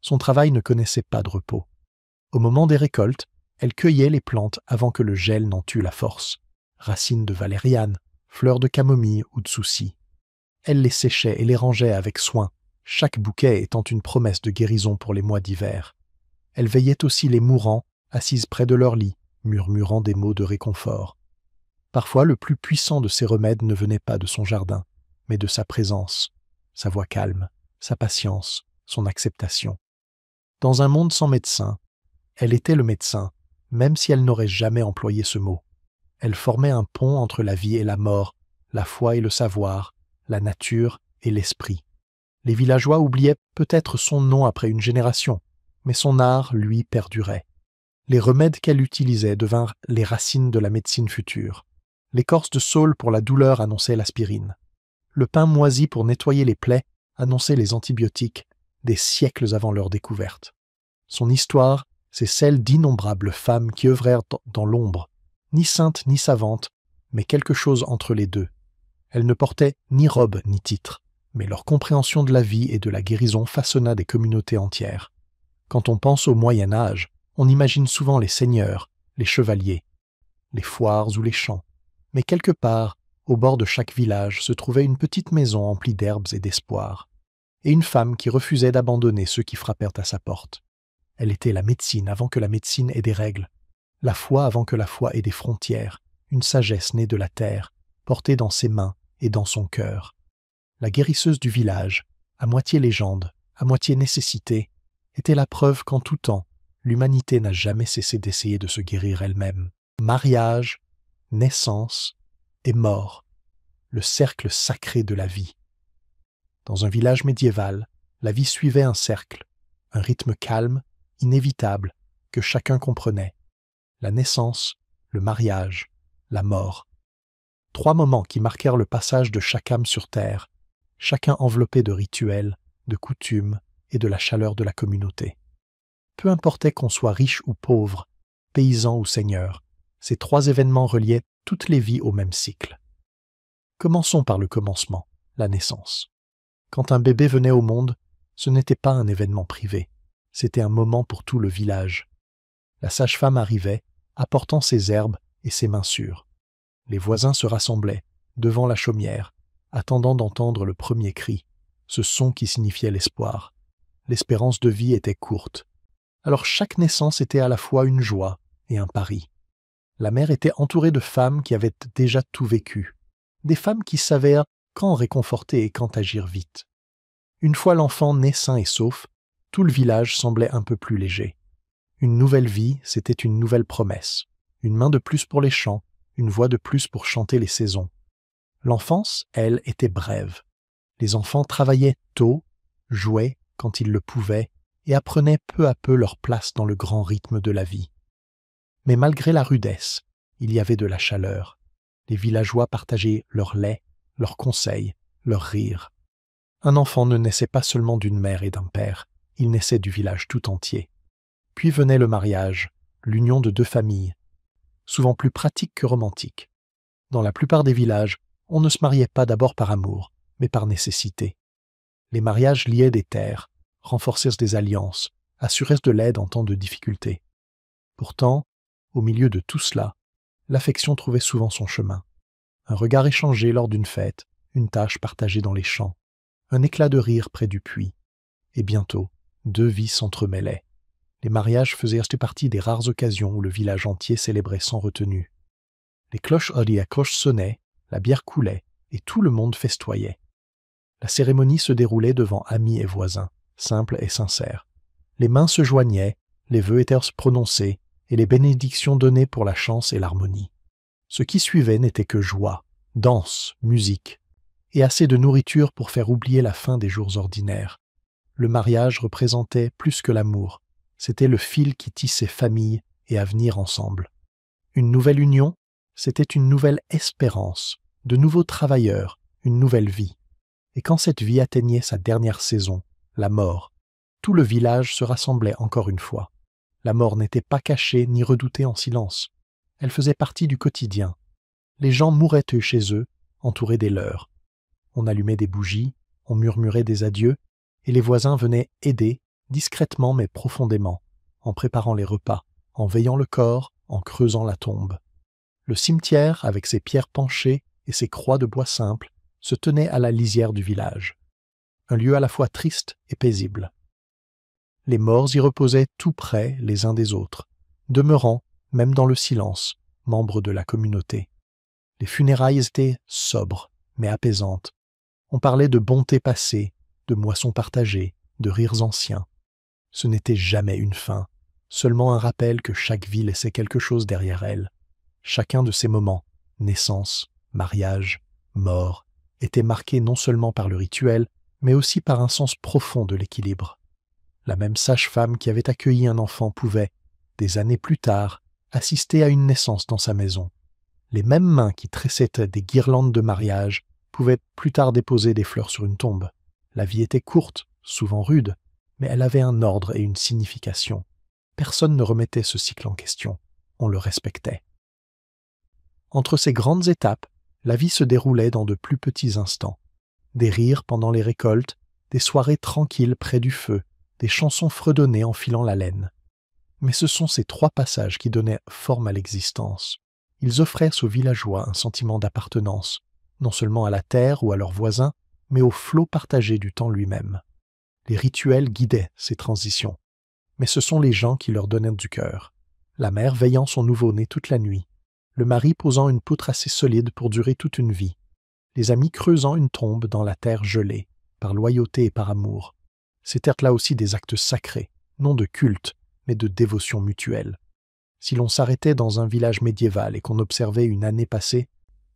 Son travail ne connaissait pas de repos. Au moment des récoltes, elle cueillait les plantes avant que le gel n'en tue la force. Racines de valériane, fleurs de camomille ou de souci. Elle les séchait et les rangeait avec soin, chaque bouquet étant une promesse de guérison pour les mois d'hiver. Elle veillait aussi les mourants, assises près de leur lit, murmurant des mots de réconfort. Parfois, le plus puissant de ses remèdes ne venait pas de son jardin, mais de sa présence, sa voix calme, sa patience, son acceptation. Dans un monde sans médecin, elle était le médecin, même si elle n'aurait jamais employé ce mot. Elle formait un pont entre la vie et la mort, la foi et le savoir, la nature et l'esprit. Les villageois oubliaient peut-être son nom après une génération, mais son art, lui, perdurait. Les remèdes qu'elle utilisait devinrent les racines de la médecine future. L'écorce de saule pour la douleur annonçait l'aspirine. Le pain moisi pour nettoyer les plaies annonçait les antibiotiques, des siècles avant leur découverte. Son histoire, c'est celle d'innombrables femmes qui œuvrèrent dans l'ombre, ni saintes ni savantes, mais quelque chose entre les deux. Elles ne portaient ni robe ni titre, mais leur compréhension de la vie et de la guérison façonna des communautés entières. Quand on pense au Moyen Âge, on imagine souvent les seigneurs, les chevaliers, les foires ou les champs. Mais quelque part, au bord de chaque village, se trouvait une petite maison emplie d'herbes et d'espoir, et une femme qui refusait d'abandonner ceux qui frappèrent à sa porte. Elle était la médecine avant que la médecine ait des règles, la foi avant que la foi ait des frontières, une sagesse née de la terre, portée dans ses mains et dans son cœur. La guérisseuse du village, à moitié légende, à moitié nécessité, était la preuve qu'en tout temps, l'humanité n'a jamais cessé d'essayer de se guérir elle-même. Mariage, naissance et mort, le cercle sacré de la vie. Dans un village médiéval, la vie suivait un cercle, un rythme calme, inévitable, que chacun comprenait. La naissance, le mariage, la mort. 3 moments qui marquèrent le passage de chaque âme sur terre, chacun enveloppé de rituels, de coutumes et de la chaleur de la communauté. Peu importait qu'on soit riche ou pauvre, paysan ou seigneur, ces 3 événements reliaient toutes les vies au même cycle. Commençons par le commencement, la naissance. Quand un bébé venait au monde, ce n'était pas un événement privé, c'était un moment pour tout le village. La sage-femme arrivait, apportant ses herbes et ses mains sûres. Les voisins se rassemblaient, devant la chaumière, attendant d'entendre le premier cri, ce son qui signifiait l'espoir. L'espérance de vie était courte. Alors chaque naissance était à la fois une joie et un pari. La mère était entourée de femmes qui avaient déjà tout vécu, des femmes qui savaient quand réconforter et quand agir vite. Une fois l'enfant né sain et sauf, tout le village semblait un peu plus léger. Une nouvelle vie, c'était une nouvelle promesse. Une main de plus pour les chants, une voix de plus pour chanter les saisons. L'enfance, elle, était brève. Les enfants travaillaient tôt, jouaient quand ils le pouvaient et apprenaient peu à peu leur place dans le grand rythme de la vie. Mais malgré la rudesse, il y avait de la chaleur. Les villageois partageaient leur lait, leurs conseils, leurs rires. Un enfant ne naissait pas seulement d'une mère et d'un père, il naissait du village tout entier. Puis venait le mariage, l'union de 2 familles, souvent plus pratique que romantique. Dans la plupart des villages, on ne se mariait pas d'abord par amour, mais par nécessité. Les mariages liaient des terres, renforçaient des alliances, assuraient de l'aide en temps de difficulté. Pourtant, au milieu de tout cela, l'affection trouvait souvent son chemin. Un regard échangé lors d'une fête, une tâche partagée dans les champs, un éclat de rire près du puits. Et bientôt, 2 vies s'entremêlaient. Les mariages faisaient partie des rares occasions où le village entier célébrait sans retenue. Les cloches oriakos sonnaient, la bière coulait, et tout le monde festoyait. La cérémonie se déroulait devant amis et voisins, simple et sincère. Les mains se joignaient, les vœux étaient prononcés, et les bénédictions données pour la chance et l'harmonie. Ce qui suivait n'était que joie, danse, musique, et assez de nourriture pour faire oublier la faim des jours ordinaires. Le mariage représentait plus que l'amour, c'était le fil qui tissait famille et avenir ensemble. Une nouvelle union, c'était une nouvelle espérance, de nouveaux travailleurs, une nouvelle vie. Et quand cette vie atteignait sa dernière saison, la mort, tout le village se rassemblait encore une fois. La mort n'était pas cachée ni redoutée en silence. Elle faisait partie du quotidien. Les gens mouraient chez eux, entourés des leurs. On allumait des bougies, on murmurait des adieux, et les voisins venaient aider, discrètement mais profondément, en préparant les repas, en veillant le corps, en creusant la tombe. Le cimetière, avec ses pierres penchées et ses croix de bois simple, se tenait à la lisière du village. Un lieu à la fois triste et paisible. Les morts y reposaient tout près les uns des autres, demeurant, même dans le silence, membres de la communauté. Les funérailles étaient sobres, mais apaisantes. On parlait de bonté passée, de moissons partagées, de rires anciens. Ce n'était jamais une fin, seulement un rappel que chaque vie laissait quelque chose derrière elle. Chacun de ces moments, naissance, mariage, mort, était marqué non seulement par le rituel, mais aussi par un sens profond de l'équilibre. La même sage-femme qui avait accueilli un enfant pouvait, des années plus tard, assister à une naissance dans sa maison. Les mêmes mains qui tressaient des guirlandes de mariage pouvaient plus tard déposer des fleurs sur une tombe. La vie était courte, souvent rude, mais elle avait un ordre et une signification. Personne ne remettait ce cycle en question, on le respectait. Entre ces grandes étapes, la vie se déroulait dans de plus petits instants. Des rires pendant les récoltes, des soirées tranquilles près du feu, des chansons fredonnées en filant la laine. Mais ce sont ces 3 passages qui donnaient forme à l'existence. Ils offraient aux villageois un sentiment d'appartenance, non seulement à la terre ou à leurs voisins, mais au flot partagé du temps lui-même. Les rituels guidaient ces transitions. mais ce sont les gens qui leur donnaient du cœur. La mère veillant son nouveau-né toute la nuit, le mari posant une poutre assez solide pour durer toute une vie, les amis creusant une tombe dans la terre gelée, par loyauté et par amour. C'étaient là aussi des actes sacrés, non de culte, mais de dévotion mutuelle. Si l'on s'arrêtait dans un village médiéval et qu'on observait une année passée,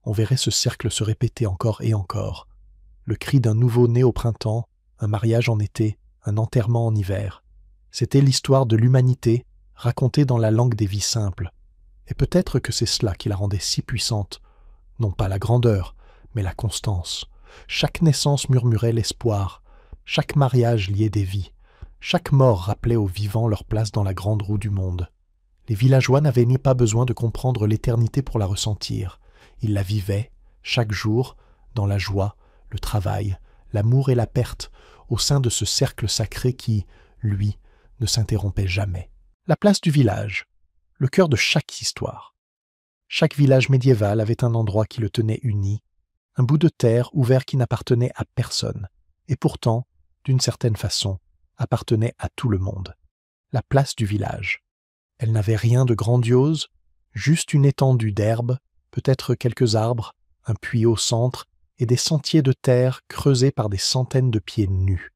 on verrait ce cercle se répéter encore et encore. Le cri d'un nouveau-né au printemps, un mariage en été, un enterrement en hiver. C'était l'histoire de l'humanité, racontée dans la langue des vies simples. Et peut-être que c'est cela qui la rendait si puissante. Non pas la grandeur, mais la constance. Chaque naissance murmurait l'espoir. Chaque mariage liait des vies. Chaque mort rappelait aux vivants leur place dans la grande roue du monde. Les villageois n'avaient ni pas besoin de comprendre l'éternité pour la ressentir. Ils la vivaient, chaque jour, dans la joie, le travail, l'amour et la perte, au sein de ce cercle sacré qui, lui, ne s'interrompait jamais. La place du village, le cœur de chaque histoire. Chaque village médiéval avait un endroit qui le tenait uni, un bout de terre ouvert qui n'appartenait à personne, et pourtant, d'une certaine façon, appartenait à tout le monde. La place du village. Elle n'avait rien de grandiose, juste une étendue d'herbe, peut-être quelques arbres, un puits au centre, et des sentiers de terre creusés par des centaines de pieds nus.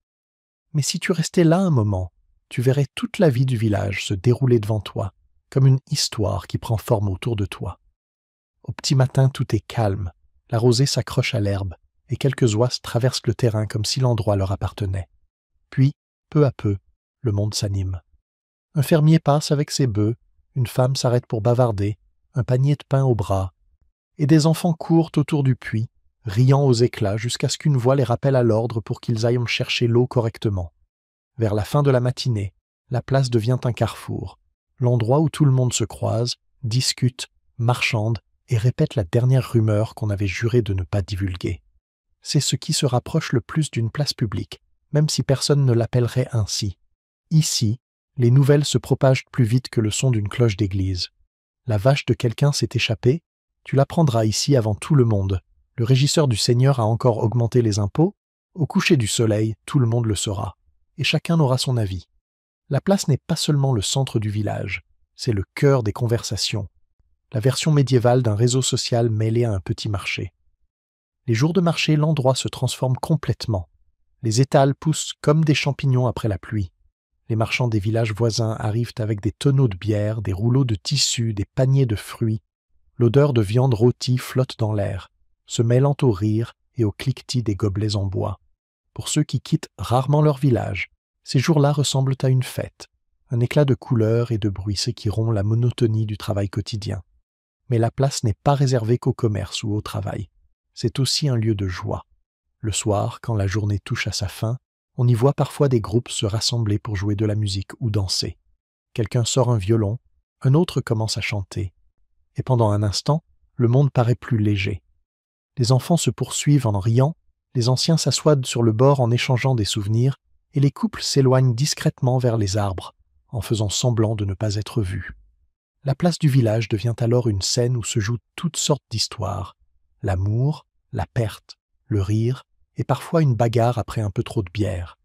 Mais si tu restais là un moment, tu verrais toute la vie du village se dérouler devant toi, comme une histoire qui prend forme autour de toi. Au petit matin, tout est calme, la rosée s'accroche à l'herbe, et quelques oies traversent le terrain comme si l'endroit leur appartenait. Puis, peu à peu, le monde s'anime. Un fermier passe avec ses bœufs, une femme s'arrête pour bavarder, un panier de pain au bras, et des enfants courent autour du puits, riant aux éclats jusqu'à ce qu'une voix les rappelle à l'ordre pour qu'ils aillent chercher l'eau correctement. Vers la fin de la matinée, la place devient un carrefour, l'endroit où tout le monde se croise, discute, marchande et répète la dernière rumeur qu'on avait juré de ne pas divulguer. C'est ce qui se rapproche le plus d'une place publique, même si personne ne l'appellerait ainsi. Ici, les nouvelles se propagent plus vite que le son d'une cloche d'église. La vache de quelqu'un s'est échappée, tu l'apprendras ici avant tout le monde. Le régisseur du Seigneur a encore augmenté les impôts. Au coucher du soleil, tout le monde le saura. Et chacun aura son avis. La place n'est pas seulement le centre du village, c'est le cœur des conversations. La version médiévale d'un réseau social mêlé à un petit marché. Les jours de marché, l'endroit se transforme complètement. Les étals poussent comme des champignons après la pluie. Les marchands des villages voisins arrivent avec des tonneaux de bière, des rouleaux de tissus, des paniers de fruits. L'odeur de viande rôtie flotte dans l'air, se mêlant au rire et au cliquetis des gobelets en bois. Pour ceux qui quittent rarement leur village, ces jours-là ressemblent à une fête, un éclat de couleurs et de bruit qui rompt la monotonie du travail quotidien. Mais la place n'est pas réservée qu'au commerce ou au travail. C'est aussi un lieu de joie. Le soir, quand la journée touche à sa fin, on y voit parfois des groupes se rassembler pour jouer de la musique ou danser. Quelqu'un sort un violon, un autre commence à chanter. Et pendant un instant, le monde paraît plus léger. Les enfants se poursuivent en riant, les anciens s'assoient sur le bord en échangeant des souvenirs, et les couples s'éloignent discrètement vers les arbres, en faisant semblant de ne pas être vus. La place du village devient alors une scène où se jouent toutes sortes d'histoires. L'amour, la perte, le rire, et parfois une bagarre après un peu trop de bière.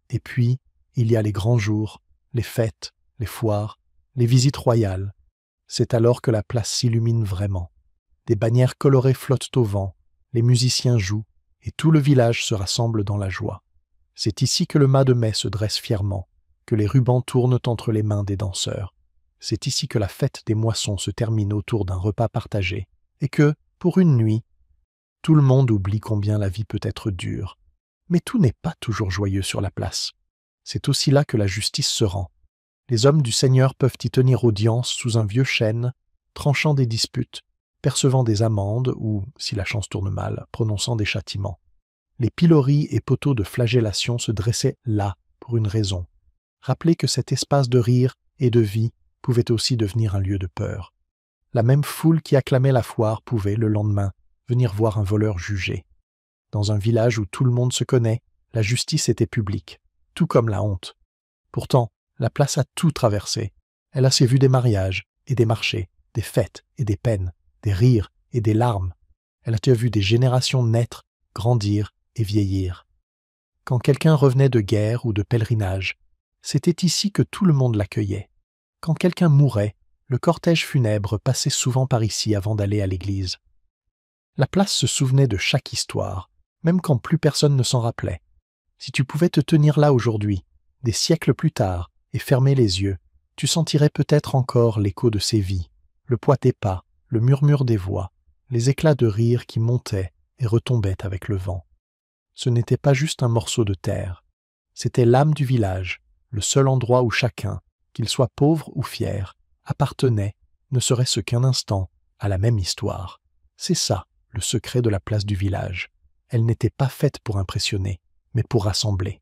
Et puis, il y a les grands jours, les fêtes, les foires, les visites royales. C'est alors que la place s'illumine vraiment. Des bannières colorées flottent au vent, les musiciens jouent, et tout le village se rassemble dans la joie. C'est ici que le mât de mai se dresse fièrement, que les rubans tournent entre les mains des danseurs. C'est ici que la fête des moissons se termine autour d'un repas partagé, et que, pour une nuit, tout le monde oublie combien la vie peut être dure. Mais tout n'est pas toujours joyeux sur la place. C'est aussi là que la justice se rend. Les hommes du Seigneur peuvent y tenir audience sous un vieux chêne, tranchant des disputes, percevant des amendes ou, si la chance tourne mal, prononçant des châtiments. Les piloris et poteaux de flagellation se dressaient là pour une raison. Rappeler que cet espace de rire et de vie pouvait aussi devenir un lieu de peur. La même foule qui acclamait la foire pouvait, le lendemain, venir voir un voleur jugé. Dans un village où tout le monde se connaît, la justice était publique, tout comme la honte. Pourtant, la place a tout traversé. Elle a ses vues des mariages et des marchés, des fêtes et des peines, des rires et des larmes. Elle a vu des générations naître, grandir et vieillir. Quand quelqu'un revenait de guerre ou de pèlerinage, C'était ici que tout le monde l'accueillait. Quand quelqu'un mourait, le cortège funèbre passait souvent par ici avant d'aller à l'église. La place se souvenait de chaque histoire, même quand plus personne ne s'en rappelait. Si tu pouvais te tenir là aujourd'hui, des siècles plus tard, et fermer les yeux, tu sentirais peut-être encore l'écho de ces vies, le poids des pas, le murmure des voix, les éclats de rire qui montaient et retombaient avec le vent. Ce n'était pas juste un morceau de terre, c'était l'âme du village, le seul endroit où chacun, qu'il soit pauvre ou fier, appartenait, ne serait-ce qu'un instant, à la même histoire. C'est ça, le secret de la place du village. Elle n'était pas faite pour impressionner, mais pour rassembler.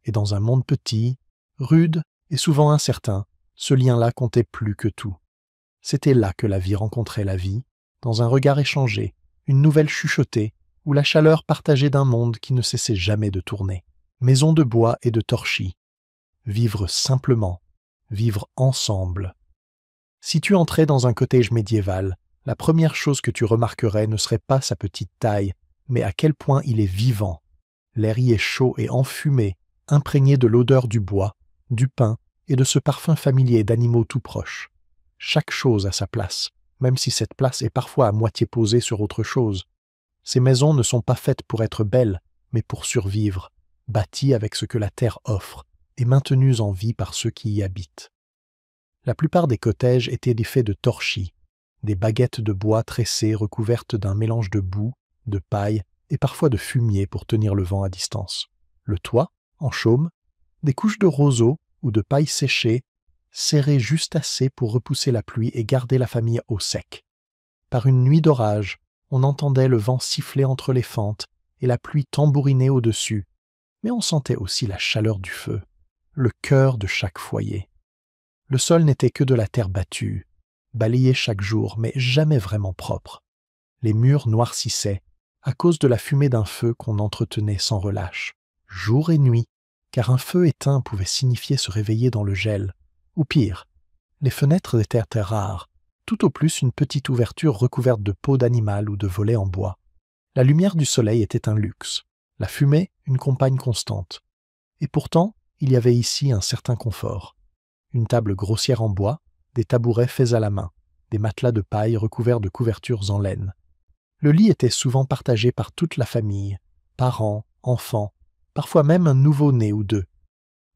Et dans un monde petit, rude et souvent incertain, ce lien-là comptait plus que tout. C'était là que la vie rencontrait la vie, dans un regard échangé, une nouvelle chuchotée, ou la chaleur partagée d'un monde qui ne cessait jamais de tourner. Maison de bois et de torchis. Vivre simplement, vivre ensemble. Si tu entrais dans un cottage médiéval, la première chose que tu remarquerais ne serait pas sa petite taille, mais à quel point il est vivant. L'air y est chaud et enfumé, imprégné de l'odeur du bois, du pain et de ce parfum familier d'animaux tout proches. Chaque chose a sa place, même si cette place est parfois à moitié posée sur autre chose. Ces maisons ne sont pas faites pour être belles, mais pour survivre, bâties avec ce que la terre offre et maintenues en vie par ceux qui y habitent. La plupart des cottages étaient faits de torchis, des baguettes de bois tressées recouvertes d'un mélange de boue, de paille et parfois de fumier pour tenir le vent à distance. Le toit, en chaume, des couches de roseaux ou de paille séchée, serrées juste assez pour repousser la pluie et garder la famille au sec. Par une nuit d'orage, on entendait le vent siffler entre les fentes et la pluie tambouriner au-dessus, mais on sentait aussi la chaleur du feu, le cœur de chaque foyer. Le sol n'était que de la terre battue, balayée chaque jour, mais jamais vraiment propre. Les murs noircissaient, à cause de la fumée d'un feu qu'on entretenait sans relâche, jour et nuit, car un feu éteint pouvait signifier se réveiller dans le gel. Ou pire, les fenêtres étaient rares, tout au plus une petite ouverture recouverte de peau d'animal ou de volets en bois. La lumière du soleil était un luxe, la fumée une compagne constante. Et pourtant, il y avait ici un certain confort. Une table grossière en bois, des tabourets faits à la main, des matelas de paille recouverts de couvertures en laine. Le lit était souvent partagé par toute la famille, parents, enfants, parfois même un nouveau-né ou deux.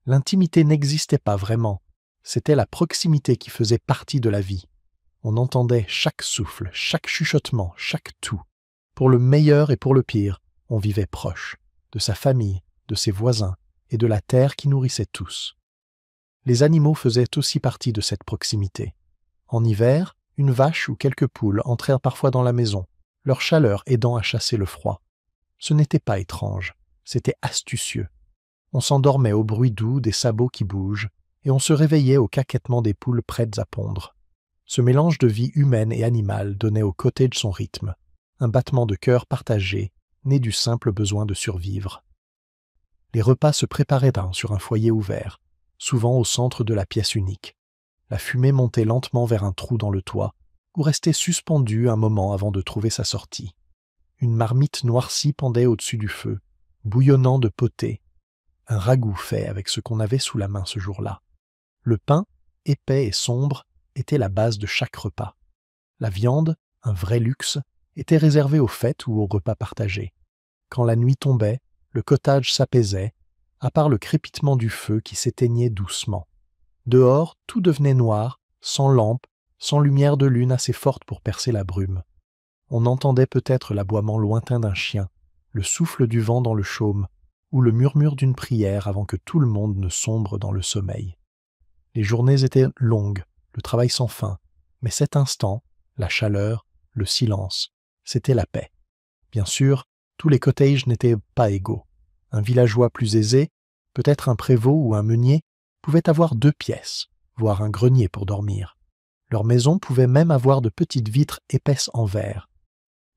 L'intimité n'existait pas vraiment, c'était la proximité qui faisait partie de la vie. On entendait chaque souffle, chaque chuchotement, chaque tout. Pour le meilleur et pour le pire, on vivait proche, de sa famille, de ses voisins et de la terre qui nourrissait tous. Les animaux faisaient aussi partie de cette proximité. En hiver, une vache ou quelques poules entrèrent parfois dans la maison, leur chaleur aidant à chasser le froid. Ce n'était pas étrange, c'était astucieux. On s'endormait au bruit doux des sabots qui bougent, et on se réveillait au caquettement des poules prêtes à pondre. Ce mélange de vie humaine et animale donnait au cottage son rythme, un battement de cœur partagé, né du simple besoin de survivre. Les repas se préparaient sur un foyer ouvert, souvent au centre de la pièce unique. La fumée montait lentement vers un trou dans le toit, ou restait suspendue un moment avant de trouver sa sortie. Une marmite noircie pendait au-dessus du feu, bouillonnant de potée, un ragoût fait avec ce qu'on avait sous la main ce jour-là. Le pain, épais et sombre, était la base de chaque repas. La viande, un vrai luxe, était réservée aux fêtes ou aux repas partagés. Quand la nuit tombait, le cottage s'apaisait, à part le crépitement du feu qui s'éteignait doucement. Dehors, tout devenait noir, sans lampe, sans lumière de lune assez forte pour percer la brume. On entendait peut-être l'aboiement lointain d'un chien, le souffle du vent dans le chaume, ou le murmure d'une prière avant que tout le monde ne sombre dans le sommeil. Les journées étaient longues, le travail sans fin, mais cet instant, la chaleur, le silence, c'était la paix. Bien sûr, tous les cottages n'étaient pas égaux. Un villageois plus aisé, peut-être un prévôt ou un meunier, pouvait avoir 2 pièces, voire un grenier pour dormir. Leur maison pouvait même avoir de petites vitres épaisses en verre.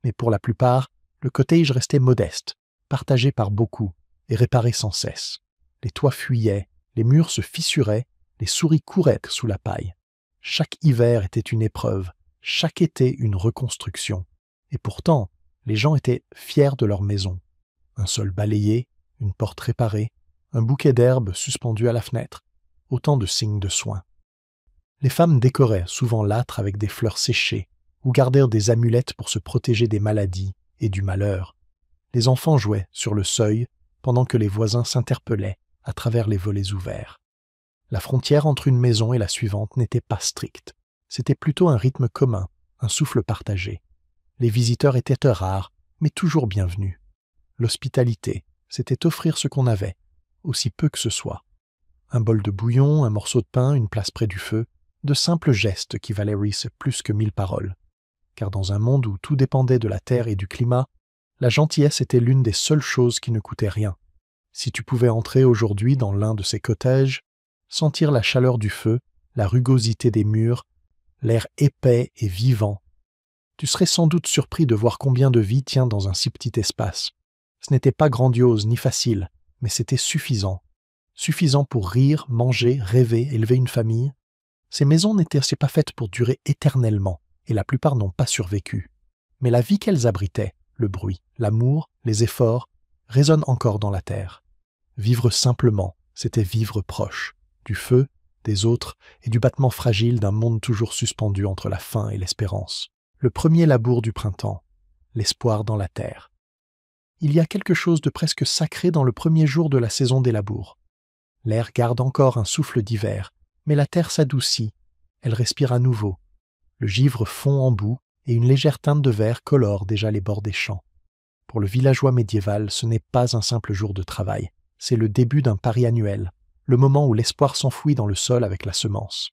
Mais pour la plupart, le cottage restait modeste, partagé par beaucoup et réparé sans cesse. Les toits fuyaient, les murs se fissuraient, les souris couraient sous la paille. Chaque hiver était une épreuve, chaque été une reconstruction. Et pourtant, les gens étaient fiers de leur maison. Un sol balayé, une porte réparée, un bouquet d'herbes suspendu à la fenêtre. autant de signes de soin. Les femmes décoraient, souvent l'âtre avec des fleurs séchées, ou gardèrent des amulettes pour se protéger des maladies et du malheur. Les enfants jouaient sur le seuil, pendant que les voisins s'interpellaient à travers les volets ouverts. La frontière entre une maison et la suivante n'était pas stricte. C'était plutôt un rythme commun, un souffle partagé. Les visiteurs étaient rares, mais toujours bienvenus. L'hospitalité, c'était offrir ce qu'on avait, aussi peu que ce soit. Un bol de bouillon, un morceau de pain, une place près du feu, de simples gestes qui valaient Reese plus que 1000 paroles. Car dans un monde où tout dépendait de la terre et du climat, la gentillesse était l'une des seules choses qui ne coûtaient rien. Si tu pouvais entrer aujourd'hui dans l'un de ces cottages, sentir la chaleur du feu, la rugosité des murs, l'air épais et vivant, tu serais sans doute surpris de voir combien de vie tient dans un si petit espace. Ce n'était pas grandiose ni facile, mais c'était suffisant. Suffisant pour rire, manger, rêver, élever une famille. Ces maisons n'étaient pas faites pour durer éternellement, et la plupart n'ont pas survécu. Mais la vie qu'elles abritaient, le bruit, l'amour, les efforts, résonnent encore dans la terre. Vivre simplement, c'était vivre proche, du feu, des autres, et du battement fragile d'un monde toujours suspendu entre la faim et l'espérance. Le premier labour du printemps, l'espoir dans la terre. Il y a quelque chose de presque sacré dans le premier jour de la saison des labours. L'air garde encore un souffle d'hiver, mais la terre s'adoucit, elle respire à nouveau. Le givre fond en boue et une légère teinte de vert colore déjà les bords des champs. Pour le villageois médiéval, ce n'est pas un simple jour de travail, c'est le début d'un pari annuel, le moment où l'espoir s'enfouit dans le sol avec la semence.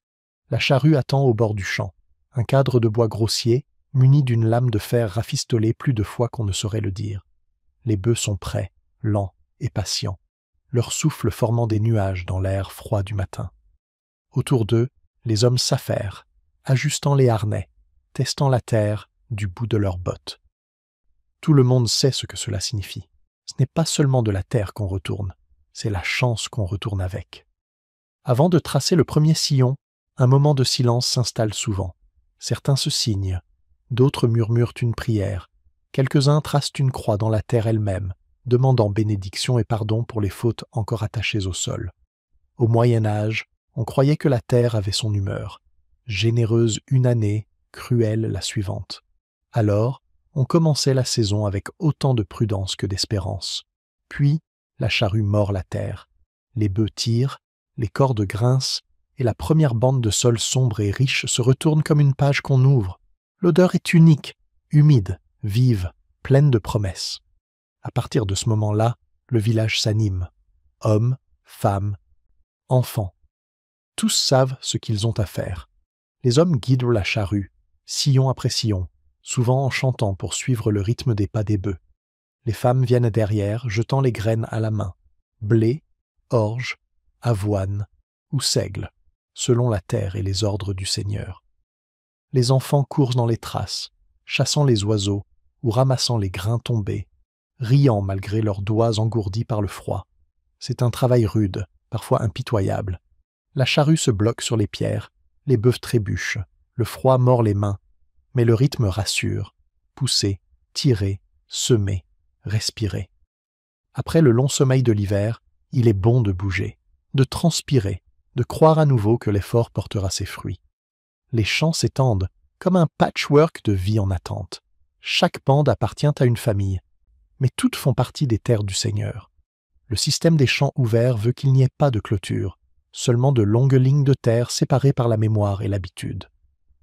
La charrue attend au bord du champ, un cadre de bois grossier, muni d'une lame de fer rafistolée plus de fois qu'on ne saurait le dire. Les bœufs sont prêts, lents et patients, leur souffle formant des nuages dans l'air froid du matin. Autour d'eux, les hommes s'affairent, ajustant les harnais, testant la terre du bout de leurs bottes. Tout le monde sait ce que cela signifie. Ce n'est pas seulement de la terre qu'on retourne, c'est la chance qu'on retourne avec. Avant de tracer le premier sillon, un moment de silence s'installe souvent. Certains se signent, d'autres murmurent une prière, quelques-uns tracent une croix dans la terre elle-même, demandant bénédiction et pardon pour les fautes encore attachées au sol. Au Moyen Âge, on croyait que la terre avait son humeur, généreuse une année, cruelle la suivante. Alors, on commençait la saison avec autant de prudence que d'espérance. Puis, la charrue mord la terre. Les bœufs tirent, les cordes grincent, et la première bande de sol sombre et riche se retourne comme une page qu'on ouvre. L'odeur est unique, humide, vive, pleine de promesses. À partir de ce moment-là, le village s'anime. Hommes, femmes, enfants. Tous savent ce qu'ils ont à faire. Les hommes guident la charrue, sillon après sillon, souvent en chantant pour suivre le rythme des pas des bœufs. Les femmes viennent derrière, jetant les graines à la main. Blé, orge, avoine ou seigle, selon la terre et les ordres du Seigneur. Les enfants courent dans les traces, chassant les oiseaux ou ramassant les grains tombés, riant malgré leurs doigts engourdis par le froid. C'est un travail rude, parfois impitoyable. La charrue se bloque sur les pierres, les bœufs trébuchent, le froid mord les mains, mais le rythme rassure. Pousser, tirer, semer, respirer. Après le long sommeil de l'hiver, il est bon de bouger, de transpirer, de croire à nouveau que l'effort portera ses fruits. Les champs s'étendent, comme un patchwork de vie en attente. Chaque bande appartient à une famille, mais toutes font partie des terres du Seigneur. Le système des champs ouverts veut qu'il n'y ait pas de clôture, seulement de longues lignes de terre séparées par la mémoire et l'habitude.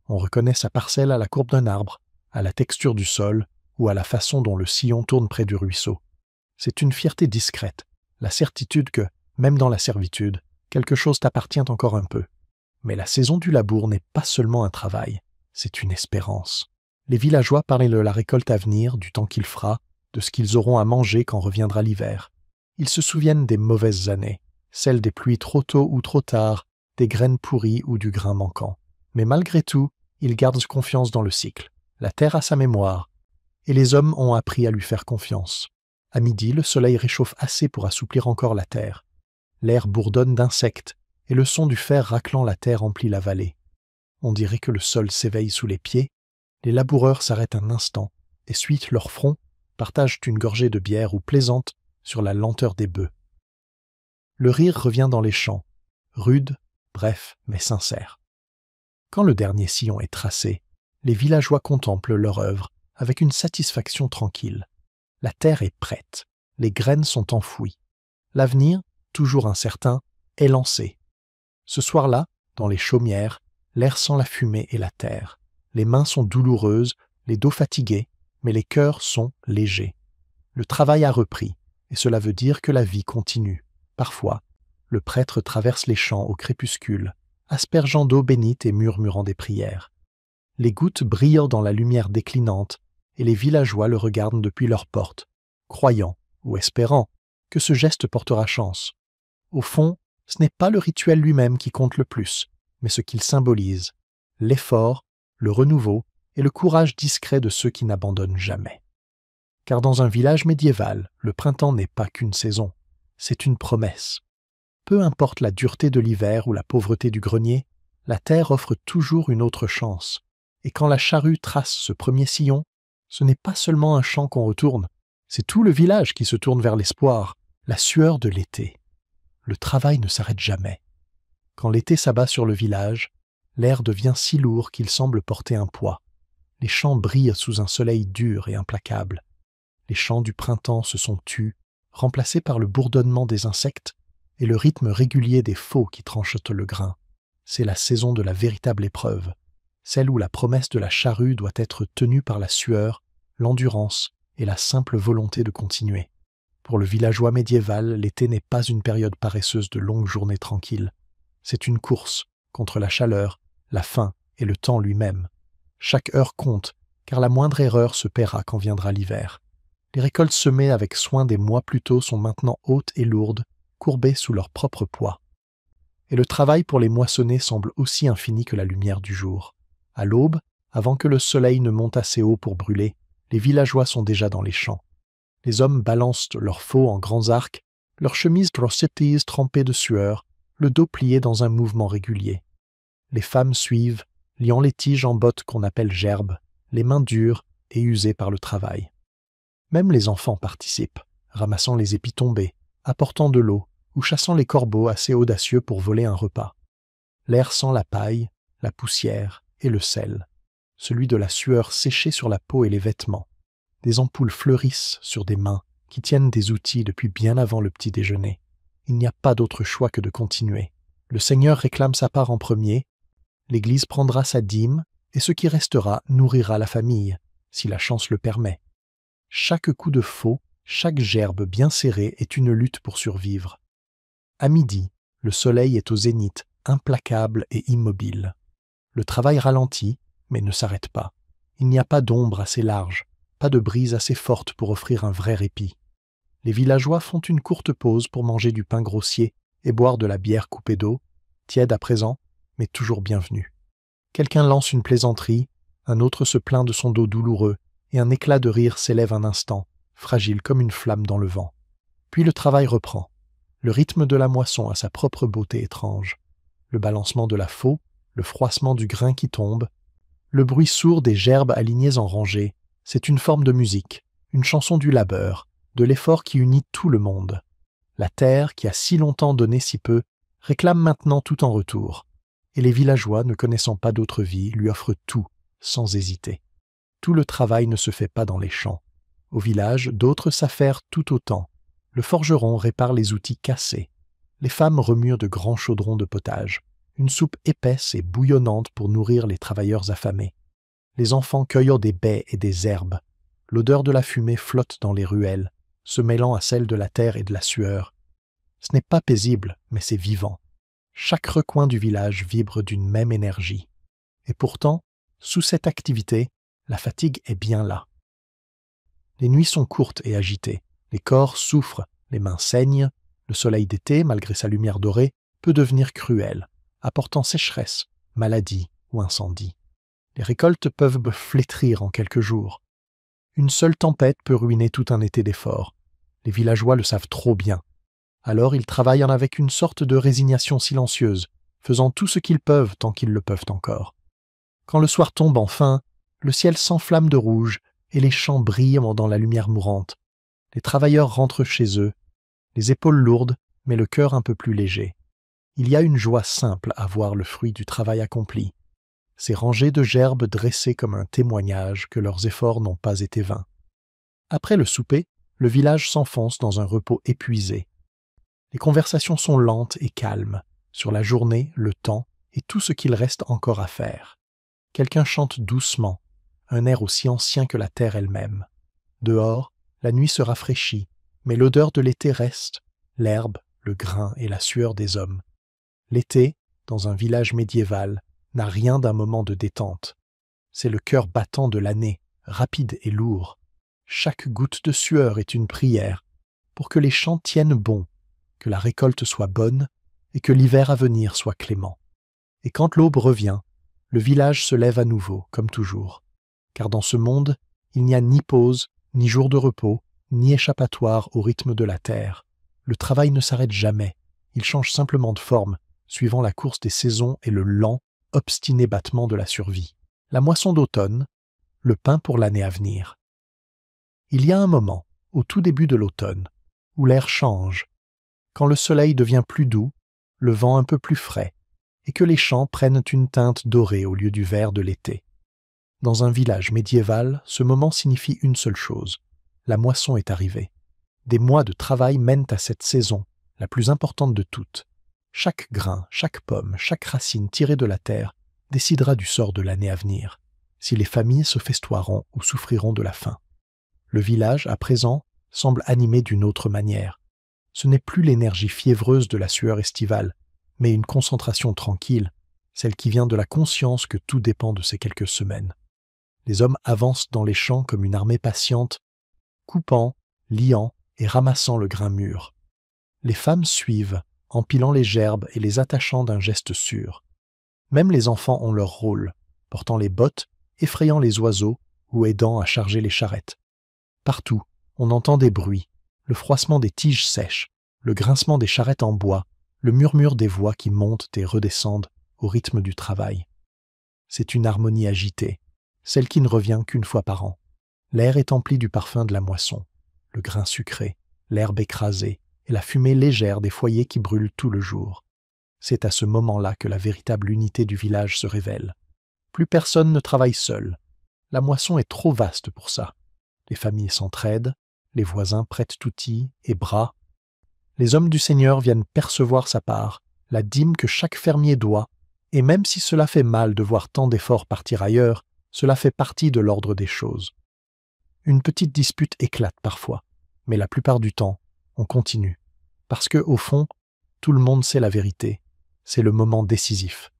On reconnaît sa parcelle à la courbe d'un arbre, à la texture du sol ou à la façon dont le sillon tourne près du ruisseau. C'est une fierté discrète, la certitude que, même dans la servitude, quelque chose t'appartient encore un peu. Mais la saison du labour n'est pas seulement un travail, c'est une espérance. Les villageois parlent de la récolte à venir, du temps qu'il fera, de ce qu'ils auront à manger quand reviendra l'hiver. Ils se souviennent des mauvaises années, celles des pluies trop tôt ou trop tard, des graines pourries ou du grain manquant. Mais malgré tout, ils gardent confiance dans le cycle. La terre a sa mémoire, et les hommes ont appris à lui faire confiance. À midi, le soleil réchauffe assez pour assouplir encore la terre. L'air bourdonne d'insectes, et le son du fer raclant la terre emplit la vallée. On dirait que le sol s'éveille sous les pieds. Les laboureurs s'arrêtent un instant, essuient leur front, partagent une gorgée de bière ou plaisantent sur la lenteur des bœufs. Le rire revient dans les champs, rude, bref mais sincère. Quand le dernier sillon est tracé, les villageois contemplent leur œuvre avec une satisfaction tranquille. La terre est prête, les graines sont enfouies. L'avenir, toujours incertain, est lancé. Ce soir-là, dans les chaumières, l'air sent la fumée et la terre. Les mains sont douloureuses, les dos fatigués, mais les cœurs sont légers. Le travail a repris, et cela veut dire que la vie continue. Parfois, le prêtre traverse les champs au crépuscule, aspergeant d'eau bénite et murmurant des prières. Les gouttes brillent dans la lumière déclinante, et les villageois le regardent depuis leurs portes, croyant ou espérant que ce geste portera chance. Au fond, ce n'est pas le rituel lui-même qui compte le plus, mais ce qu'il symbolise, l'effort, le renouveau et le courage discret de ceux qui n'abandonnent jamais. Car dans un village médiéval, le printemps n'est pas qu'une saison, c'est une promesse. Peu importe la dureté de l'hiver ou la pauvreté du grenier, la terre offre toujours une autre chance. Et quand la charrue trace ce premier sillon, ce n'est pas seulement un champ qu'on retourne, c'est tout le village qui se tourne vers l'espoir, la sueur de l'été. Le travail ne s'arrête jamais. Quand l'été s'abat sur le village, l'air devient si lourd qu'il semble porter un poids. Les champs brillent sous un soleil dur et implacable. Les chants du printemps se sont tus, remplacés par le bourdonnement des insectes et le rythme régulier des faux qui tranchotent le grain. C'est la saison de la véritable épreuve, celle où la promesse de la charrue doit être tenue par la sueur, l'endurance et la simple volonté de continuer. Pour le villageois médiéval, l'été n'est pas une période paresseuse de longues journées tranquilles. C'est une course contre la chaleur, la faim et le temps lui-même. Chaque heure compte, car la moindre erreur se paiera quand viendra l'hiver. Les récoltes semées avec soin des mois plus tôt sont maintenant hautes et lourdes, courbées sous leur propre poids. Et le travail pour les moissonner semble aussi infini que la lumière du jour. À l'aube, avant que le soleil ne monte assez haut pour brûler, les villageois sont déjà dans les champs. Les hommes balancent leurs faux en grands arcs, leurs chemises grossettises trempées de sueur, le dos plié dans un mouvement régulier. Les femmes suivent, liant les tiges en bottes qu'on appelle gerbes, les mains dures et usées par le travail. Même les enfants participent, ramassant les épis tombés, apportant de l'eau ou chassant les corbeaux assez audacieux pour voler un repas. L'air sent la paille, la poussière et le sel, celui de la sueur séchée sur la peau et les vêtements. Des ampoules fleurissent sur des mains qui tiennent des outils depuis bien avant le petit déjeuner. Il n'y a pas d'autre choix que de continuer. Le Seigneur réclame sa part en premier, l'Église prendra sa dîme, et ce qui restera nourrira la famille, si la chance le permet. Chaque coup de faux, chaque gerbe bien serrée est une lutte pour survivre. À midi, le soleil est au zénith, implacable et immobile. Le travail ralentit, mais ne s'arrête pas. Il n'y a pas d'ombre assez large, pas de brise assez forte pour offrir un vrai répit. Les villageois font une courte pause pour manger du pain grossier et boire de la bière coupée d'eau, tiède à présent, mais toujours bienvenue. Quelqu'un lance une plaisanterie, un autre se plaint de son dos douloureux, et un éclat de rire s'élève un instant, fragile comme une flamme dans le vent. Puis le travail reprend. Le rythme de la moisson a sa propre beauté étrange. Le balancement de la faux, le froissement du grain qui tombe, le bruit sourd des gerbes alignées en rangées, c'est une forme de musique, une chanson du labeur, de l'effort qui unit tout le monde. La terre, qui a si longtemps donné si peu, réclame maintenant tout en retour, et les villageois, ne connaissant pas d'autre vie, lui offrent tout, sans hésiter. Tout le travail ne se fait pas dans les champs. Au village, d'autres s'affairent tout autant. Le forgeron répare les outils cassés. Les femmes remuent de grands chaudrons de potage, une soupe épaisse et bouillonnante pour nourrir les travailleurs affamés. Les enfants cueillent des baies et des herbes. L'odeur de la fumée flotte dans les ruelles, se mêlant à celle de la terre et de la sueur. Ce n'est pas paisible, mais c'est vivant. Chaque recoin du village vibre d'une même énergie. Et pourtant, sous cette activité, la fatigue est bien là. Les nuits sont courtes et agitées, les corps souffrent, les mains saignent, le soleil d'été, malgré sa lumière dorée, peut devenir cruel, apportant sécheresse, maladie ou incendie. Les récoltes peuvent flétrir en quelques jours. Une seule tempête peut ruiner tout un été d'efforts. Les villageois le savent trop bien. Alors ils travaillent avec une sorte de résignation silencieuse, faisant tout ce qu'ils peuvent tant qu'ils le peuvent encore. Quand le soir tombe enfin, le ciel s'enflamme de rouge et les champs brillent dans la lumière mourante. Les travailleurs rentrent chez eux, les épaules lourdes, mais le cœur un peu plus léger. Il y a une joie simple à voir le fruit du travail accompli. Ces rangées de gerbes dressées comme un témoignage que leurs efforts n'ont pas été vains. Après le souper, le village s'enfonce dans un repos épuisé. Les conversations sont lentes et calmes sur la journée, le temps et tout ce qu'il reste encore à faire. Quelqu'un chante doucement, un air aussi ancien que la terre elle-même. Dehors, la nuit se rafraîchit, mais l'odeur de l'été reste, l'herbe, le grain et la sueur des hommes. L'été, dans un village médiéval, n'a rien d'un moment de détente. C'est le cœur battant de l'année, rapide et lourd. Chaque goutte de sueur est une prière pour que les champs tiennent bon, que la récolte soit bonne et que l'hiver à venir soit clément. Et quand l'aube revient, le village se lève à nouveau, comme toujours. Car dans ce monde, il n'y a ni pause, ni jour de repos, ni échappatoire au rythme de la terre. Le travail ne s'arrête jamais, il change simplement de forme, suivant la course des saisons et le lent, obstiné battement de la survie. La moisson d'automne, le pain pour l'année à venir. Il y a un moment, au tout début de l'automne, où l'air change, quand le soleil devient plus doux, le vent un peu plus frais, et que les champs prennent une teinte dorée au lieu du vert de l'été. Dans un village médiéval, ce moment signifie une seule chose. La moisson est arrivée. Des mois de travail mènent à cette saison, la plus importante de toutes. Chaque grain, chaque pomme, chaque racine tirée de la terre décidera du sort de l'année à venir, si les familles se festoieront ou souffriront de la faim. Le village, à présent, semble animé d'une autre manière. Ce n'est plus l'énergie fiévreuse de la sueur estivale, mais une concentration tranquille, celle qui vient de la conscience que tout dépend de ces quelques semaines. Les hommes avancent dans les champs comme une armée patiente, coupant, liant et ramassant le grain mûr. Les femmes suivent, empilant les gerbes et les attachant d'un geste sûr. Même les enfants ont leur rôle, portant les bottes, effrayant les oiseaux ou aidant à charger les charrettes. Partout, on entend des bruits, le froissement des tiges sèches, le grincement des charrettes en bois, le murmure des voix qui montent et redescendent au rythme du travail. C'est une harmonie agitée, celle qui ne revient qu'une fois par an. L'air est empli du parfum de la moisson, le grain sucré, l'herbe écrasée et la fumée légère des foyers qui brûlent tout le jour. C'est à ce moment-là que la véritable unité du village se révèle. Plus personne ne travaille seul. La moisson est trop vaste pour ça. Les familles s'entraident, les voisins prêtent outils et bras. Les hommes du Seigneur viennent percevoir sa part, la dîme que chaque fermier doit, et même si cela fait mal de voir tant d'efforts partir ailleurs, cela fait partie de l'ordre des choses. Une petite dispute éclate parfois, mais la plupart du temps, on continue. Parce que, au fond, tout le monde sait la vérité. C'est le moment décisif.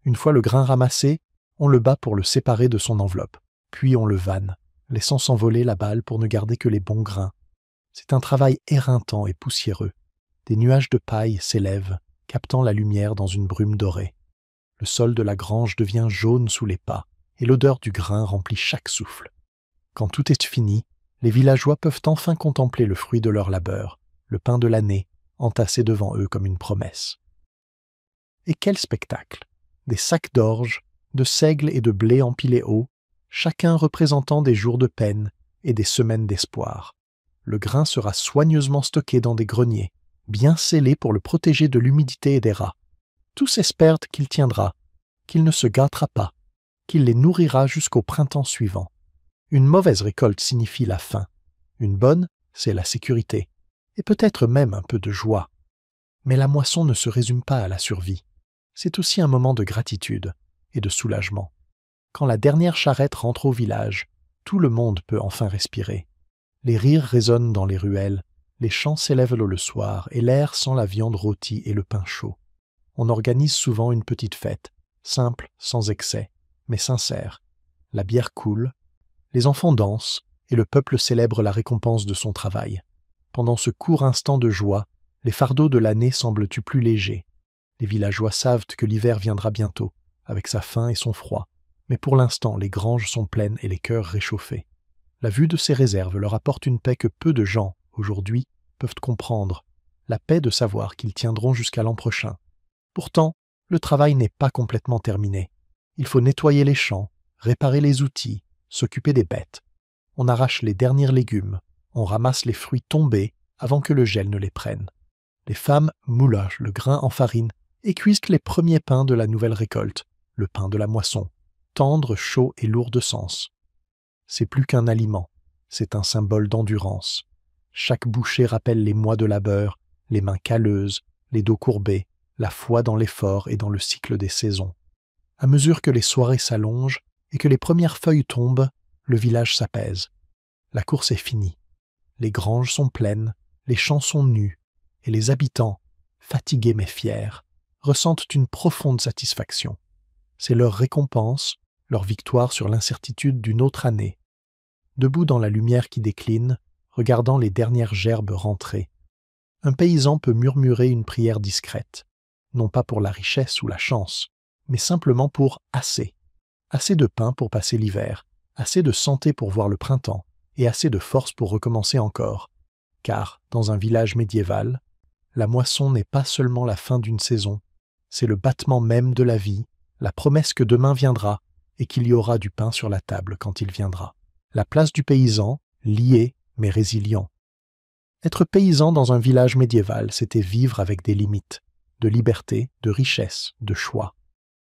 Une fois le grain ramassé, on le bat pour le séparer de son enveloppe. Puis on le vanne, laissant s'envoler la balle pour ne garder que les bons grains. C'est un travail éreintant et poussiéreux. Des nuages de paille s'élèvent, captant la lumière dans une brume dorée. Le sol de la grange devient jaune sous les pas, et l'odeur du grain remplit chaque souffle. Quand tout est fini, les villageois peuvent enfin contempler le fruit de leur labeur, le pain de l'année, entassé devant eux comme une promesse. Et quel spectacle! Des sacs d'orge, de seigle et de blé empilés haut, chacun représentant des jours de peine et des semaines d'espoir. Le grain sera soigneusement stocké dans des greniers, bien scellés pour le protéger de l'humidité et des rats. Tous espèrent qu'il tiendra, qu'il ne se gâtera pas, qu'il les nourrira jusqu'au printemps suivant. Une mauvaise récolte signifie la faim. Une bonne, c'est la sécurité, et peut-être même un peu de joie. Mais la moisson ne se résume pas à la survie. C'est aussi un moment de gratitude et de soulagement. Quand la dernière charrette rentre au village, tout le monde peut enfin respirer. Les rires résonnent dans les ruelles, les chants s'élèvent le soir et l'air sent la viande rôtie et le pain chaud. On organise souvent une petite fête, simple, sans excès, mais sincère. La bière coule, les enfants dansent et le peuple célèbre la récompense de son travail. Pendant ce court instant de joie, les fardeaux de l'année semblent plus légers. Les villageois savent que l'hiver viendra bientôt, avec sa faim et son froid, mais pour l'instant les granges sont pleines et les cœurs réchauffés. La vue de ces réserves leur apporte une paix que peu de gens, aujourd'hui, peuvent comprendre, la paix de savoir qu'ils tiendront jusqu'à l'an prochain. Pourtant, le travail n'est pas complètement terminé. Il faut nettoyer les champs, réparer les outils, s'occuper des bêtes. On arrache les derniers légumes, on ramasse les fruits tombés avant que le gel ne les prenne. Les femmes moulent le grain en farine et cuisent les premiers pains de la nouvelle récolte, le pain de la moisson, tendre, chaud et lourd de sens. C'est plus qu'un aliment, c'est un symbole d'endurance. Chaque bouchée rappelle les mois de labeur, les mains calleuses, les dos courbés, la foi dans l'effort et dans le cycle des saisons. À mesure que les soirées s'allongent et que les premières feuilles tombent, le village s'apaise. La course est finie. Les granges sont pleines, les champs sont nus, et les habitants, fatigués mais fiers, ressentent une profonde satisfaction. C'est leur récompense, leur victoire sur l'incertitude d'une autre année. Debout dans la lumière qui décline, regardant les dernières gerbes rentrer, un paysan peut murmurer une prière discrète, non pas pour la richesse ou la chance, mais simplement pour assez. Assez de pain pour passer l'hiver, assez de santé pour voir le printemps, et assez de force pour recommencer encore. Car, dans un village médiéval, la moisson n'est pas seulement la fin d'une saison, c'est le battement même de la vie, la promesse que demain viendra et qu'il y aura du pain sur la table quand il viendra. La place du paysan, lié mais résilient. Être paysan dans un village médiéval, c'était vivre avec des limites, de liberté, de richesse, de choix.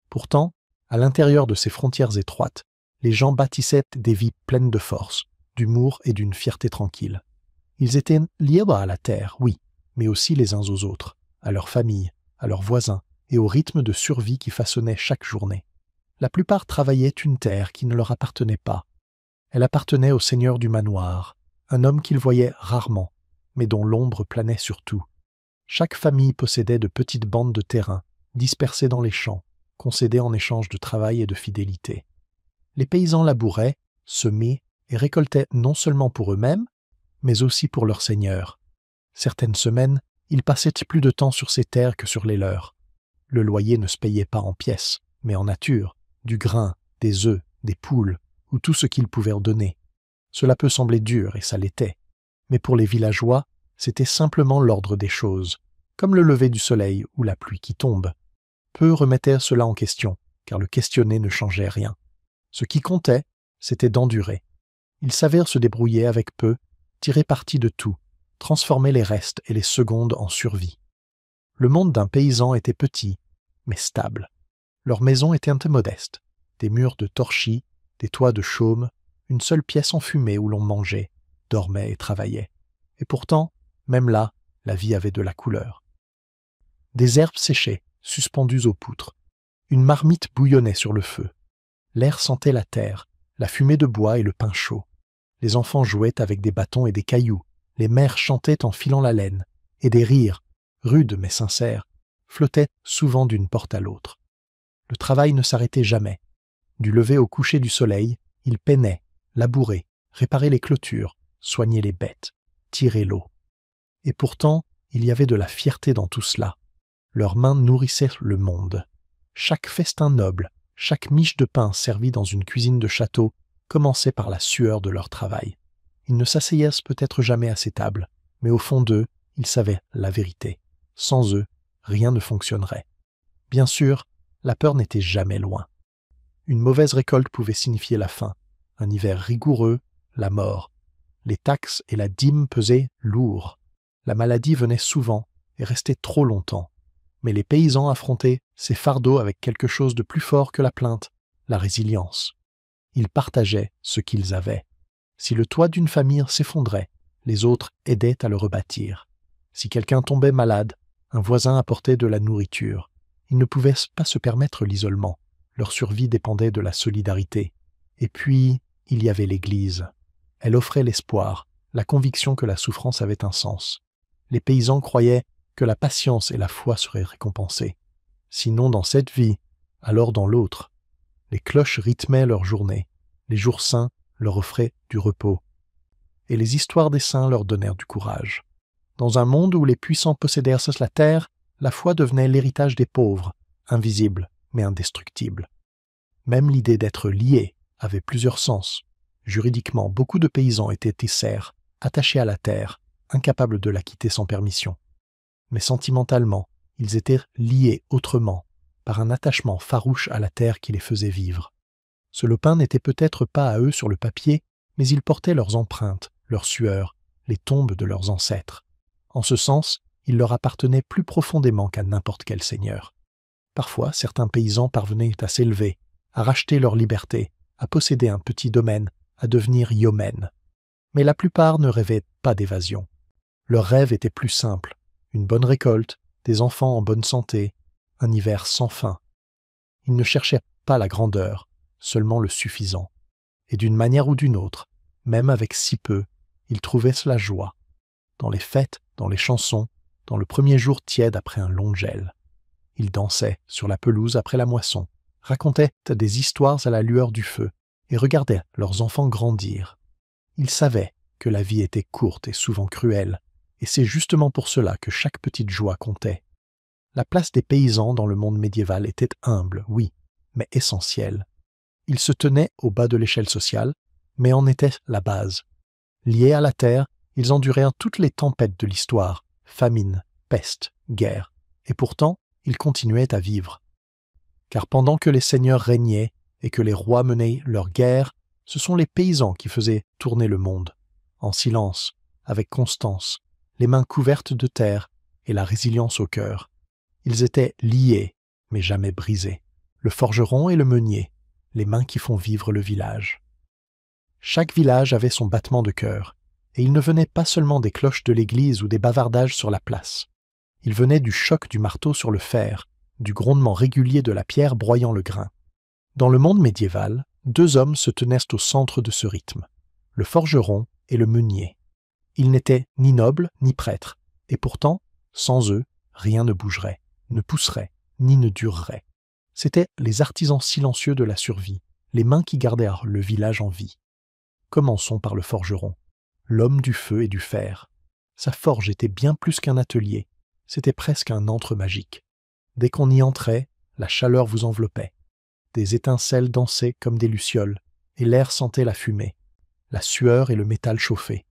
Pourtant, à l'intérieur de ces frontières étroites, les gens bâtissaient des vies pleines de force, d'humour et d'une fierté tranquille. Ils étaient libres à la terre, oui, mais aussi les uns aux autres, à leurs familles, à leurs voisins et au rythme de survie qui façonnait chaque journée. La plupart travaillaient une terre qui ne leur appartenait pas. Elle appartenait au seigneur du manoir, un homme qu'ils voyaient rarement, mais dont l'ombre planait sur tout. Chaque famille possédait de petites bandes de terrain, dispersées dans les champs, concédées en échange de travail et de fidélité. Les paysans labouraient, semaient et récoltaient non seulement pour eux-mêmes, mais aussi pour leur seigneur. Certaines semaines, ils passaient plus de temps sur ces terres que sur les leurs. Le loyer ne se payait pas en pièces, mais en nature, du grain, des œufs, des poules, ou tout ce qu'ils pouvaient donner. Cela peut sembler dur, et ça l'était. Mais pour les villageois, c'était simplement l'ordre des choses, comme le lever du soleil ou la pluie qui tombe. Peu remettaient cela en question, car le questionner ne changeait rien. Ce qui comptait, c'était d'endurer. Ils savaient se débrouiller avec peu, tirer parti de tout, transformer les restes et les secondes en survie. Le monde d'un paysan était petit, mais stable. Leurs maisons étaient un peu modestes, des murs de torchis, des toits de chaume, une seule pièce enfumée où l'on mangeait, dormait et travaillait. Et pourtant, même là, la vie avait de la couleur. Des herbes séchaient, suspendues aux poutres. Une marmite bouillonnait sur le feu. L'air sentait la terre, la fumée de bois et le pain chaud. Les enfants jouaient avec des bâtons et des cailloux. Les mères chantaient en filant la laine. Et des rires, rudes mais sincères, flottaient souvent d'une porte à l'autre. Le travail ne s'arrêtait jamais. Du lever au coucher du soleil, ils peinaient, labouraient, réparaient les clôtures, soignaient les bêtes, tiraient l'eau. Et pourtant, il y avait de la fierté dans tout cela. Leurs mains nourrissaient le monde. Chaque festin noble, chaque miche de pain servie dans une cuisine de château commençait par la sueur de leur travail. Ils ne s'asseyaient peut-être jamais à ces tables, mais au fond d'eux, ils savaient la vérité. Sans eux, rien ne fonctionnerait. Bien sûr, la peur n'était jamais loin. Une mauvaise récolte pouvait signifier la faim, un hiver rigoureux, la mort. Les taxes et la dîme pesaient lourd. La maladie venait souvent et restait trop longtemps. Mais les paysans affrontaient ces fardeaux avec quelque chose de plus fort que la plainte, la résilience. Ils partageaient ce qu'ils avaient. Si le toit d'une famille s'effondrait, les autres aidaient à le rebâtir. Si quelqu'un tombait malade, un voisin apportait de la nourriture. Ils ne pouvaient pas se permettre l'isolement. Leur survie dépendait de la solidarité. Et puis, il y avait l'Église. Elle offrait l'espoir, la conviction que la souffrance avait un sens. Les paysans croyaient que la patience et la foi seraient récompensées. Sinon dans cette vie, alors dans l'autre. Les cloches rythmaient leurs journées. Les jours saints leur offraient du repos. Et les histoires des saints leur donnèrent du courage. Dans un monde où les puissants possédèrent la terre, la foi devenait l'héritage des pauvres, invisible mais indestructible. Même l'idée d'être lié avait plusieurs sens. Juridiquement, beaucoup de paysans étaient tisserres, attachés à la terre, incapables de la quitter sans permission. Mais sentimentalement, ils étaient liés autrement, par un attachement farouche à la terre qui les faisait vivre. Ce lopin n'était peut-être pas à eux sur le papier, mais ils portaient leurs empreintes, leurs sueurs, les tombes de leurs ancêtres. En ce sens, Il leur appartenait plus profondément qu'à n'importe quel seigneur. Parfois, certains paysans parvenaient à s'élever, à racheter leur liberté, à posséder un petit domaine, à devenir yeomen. Mais la plupart ne rêvaient pas d'évasion. Leur rêve était plus simple, une bonne récolte, des enfants en bonne santé, un hiver sans fin. Ils ne cherchaient pas la grandeur, seulement le suffisant. Et d'une manière ou d'une autre, même avec si peu, ils trouvaient la joie. Dans les fêtes, dans les chansons, dans le premier jour tiède après un long gel. Ils dansaient sur la pelouse après la moisson, racontaient des histoires à la lueur du feu et regardaient leurs enfants grandir. Ils savaient que la vie était courte et souvent cruelle, et c'est justement pour cela que chaque petite joie comptait. La place des paysans dans le monde médiéval était humble, oui, mais essentielle. Ils se tenaient au bas de l'échelle sociale, mais en étaient la base. Liés à la terre, ils endurèrent toutes les tempêtes de l'histoire, famine, peste, guerre, et pourtant, ils continuaient à vivre. Car pendant que les seigneurs régnaient et que les rois menaient leurs guerres, ce sont les paysans qui faisaient tourner le monde, en silence, avec constance, les mains couvertes de terre et la résilience au cœur. Ils étaient liés, mais jamais brisés. Le forgeron et le meunier, les mains qui font vivre le village. Chaque village avait son battement de cœur, et il ne venait pas seulement des cloches de l'église ou des bavardages sur la place. Il venait du choc du marteau sur le fer, du grondement régulier de la pierre broyant le grain. Dans le monde médiéval, deux hommes se tenaient au centre de ce rythme, le forgeron et le meunier. Ils n'étaient ni nobles ni prêtres, et pourtant, sans eux, rien ne bougerait, ne pousserait, ni ne durerait. C'étaient les artisans silencieux de la survie, les mains qui gardèrent le village en vie. Commençons par le forgeron, l'homme du feu et du fer. Sa forge était bien plus qu'un atelier, c'était presque un antre magique. Dès qu'on y entrait, la chaleur vous enveloppait. Des étincelles dansaient comme des lucioles, et l'air sentait la fumée, la sueur et le métal chauffé.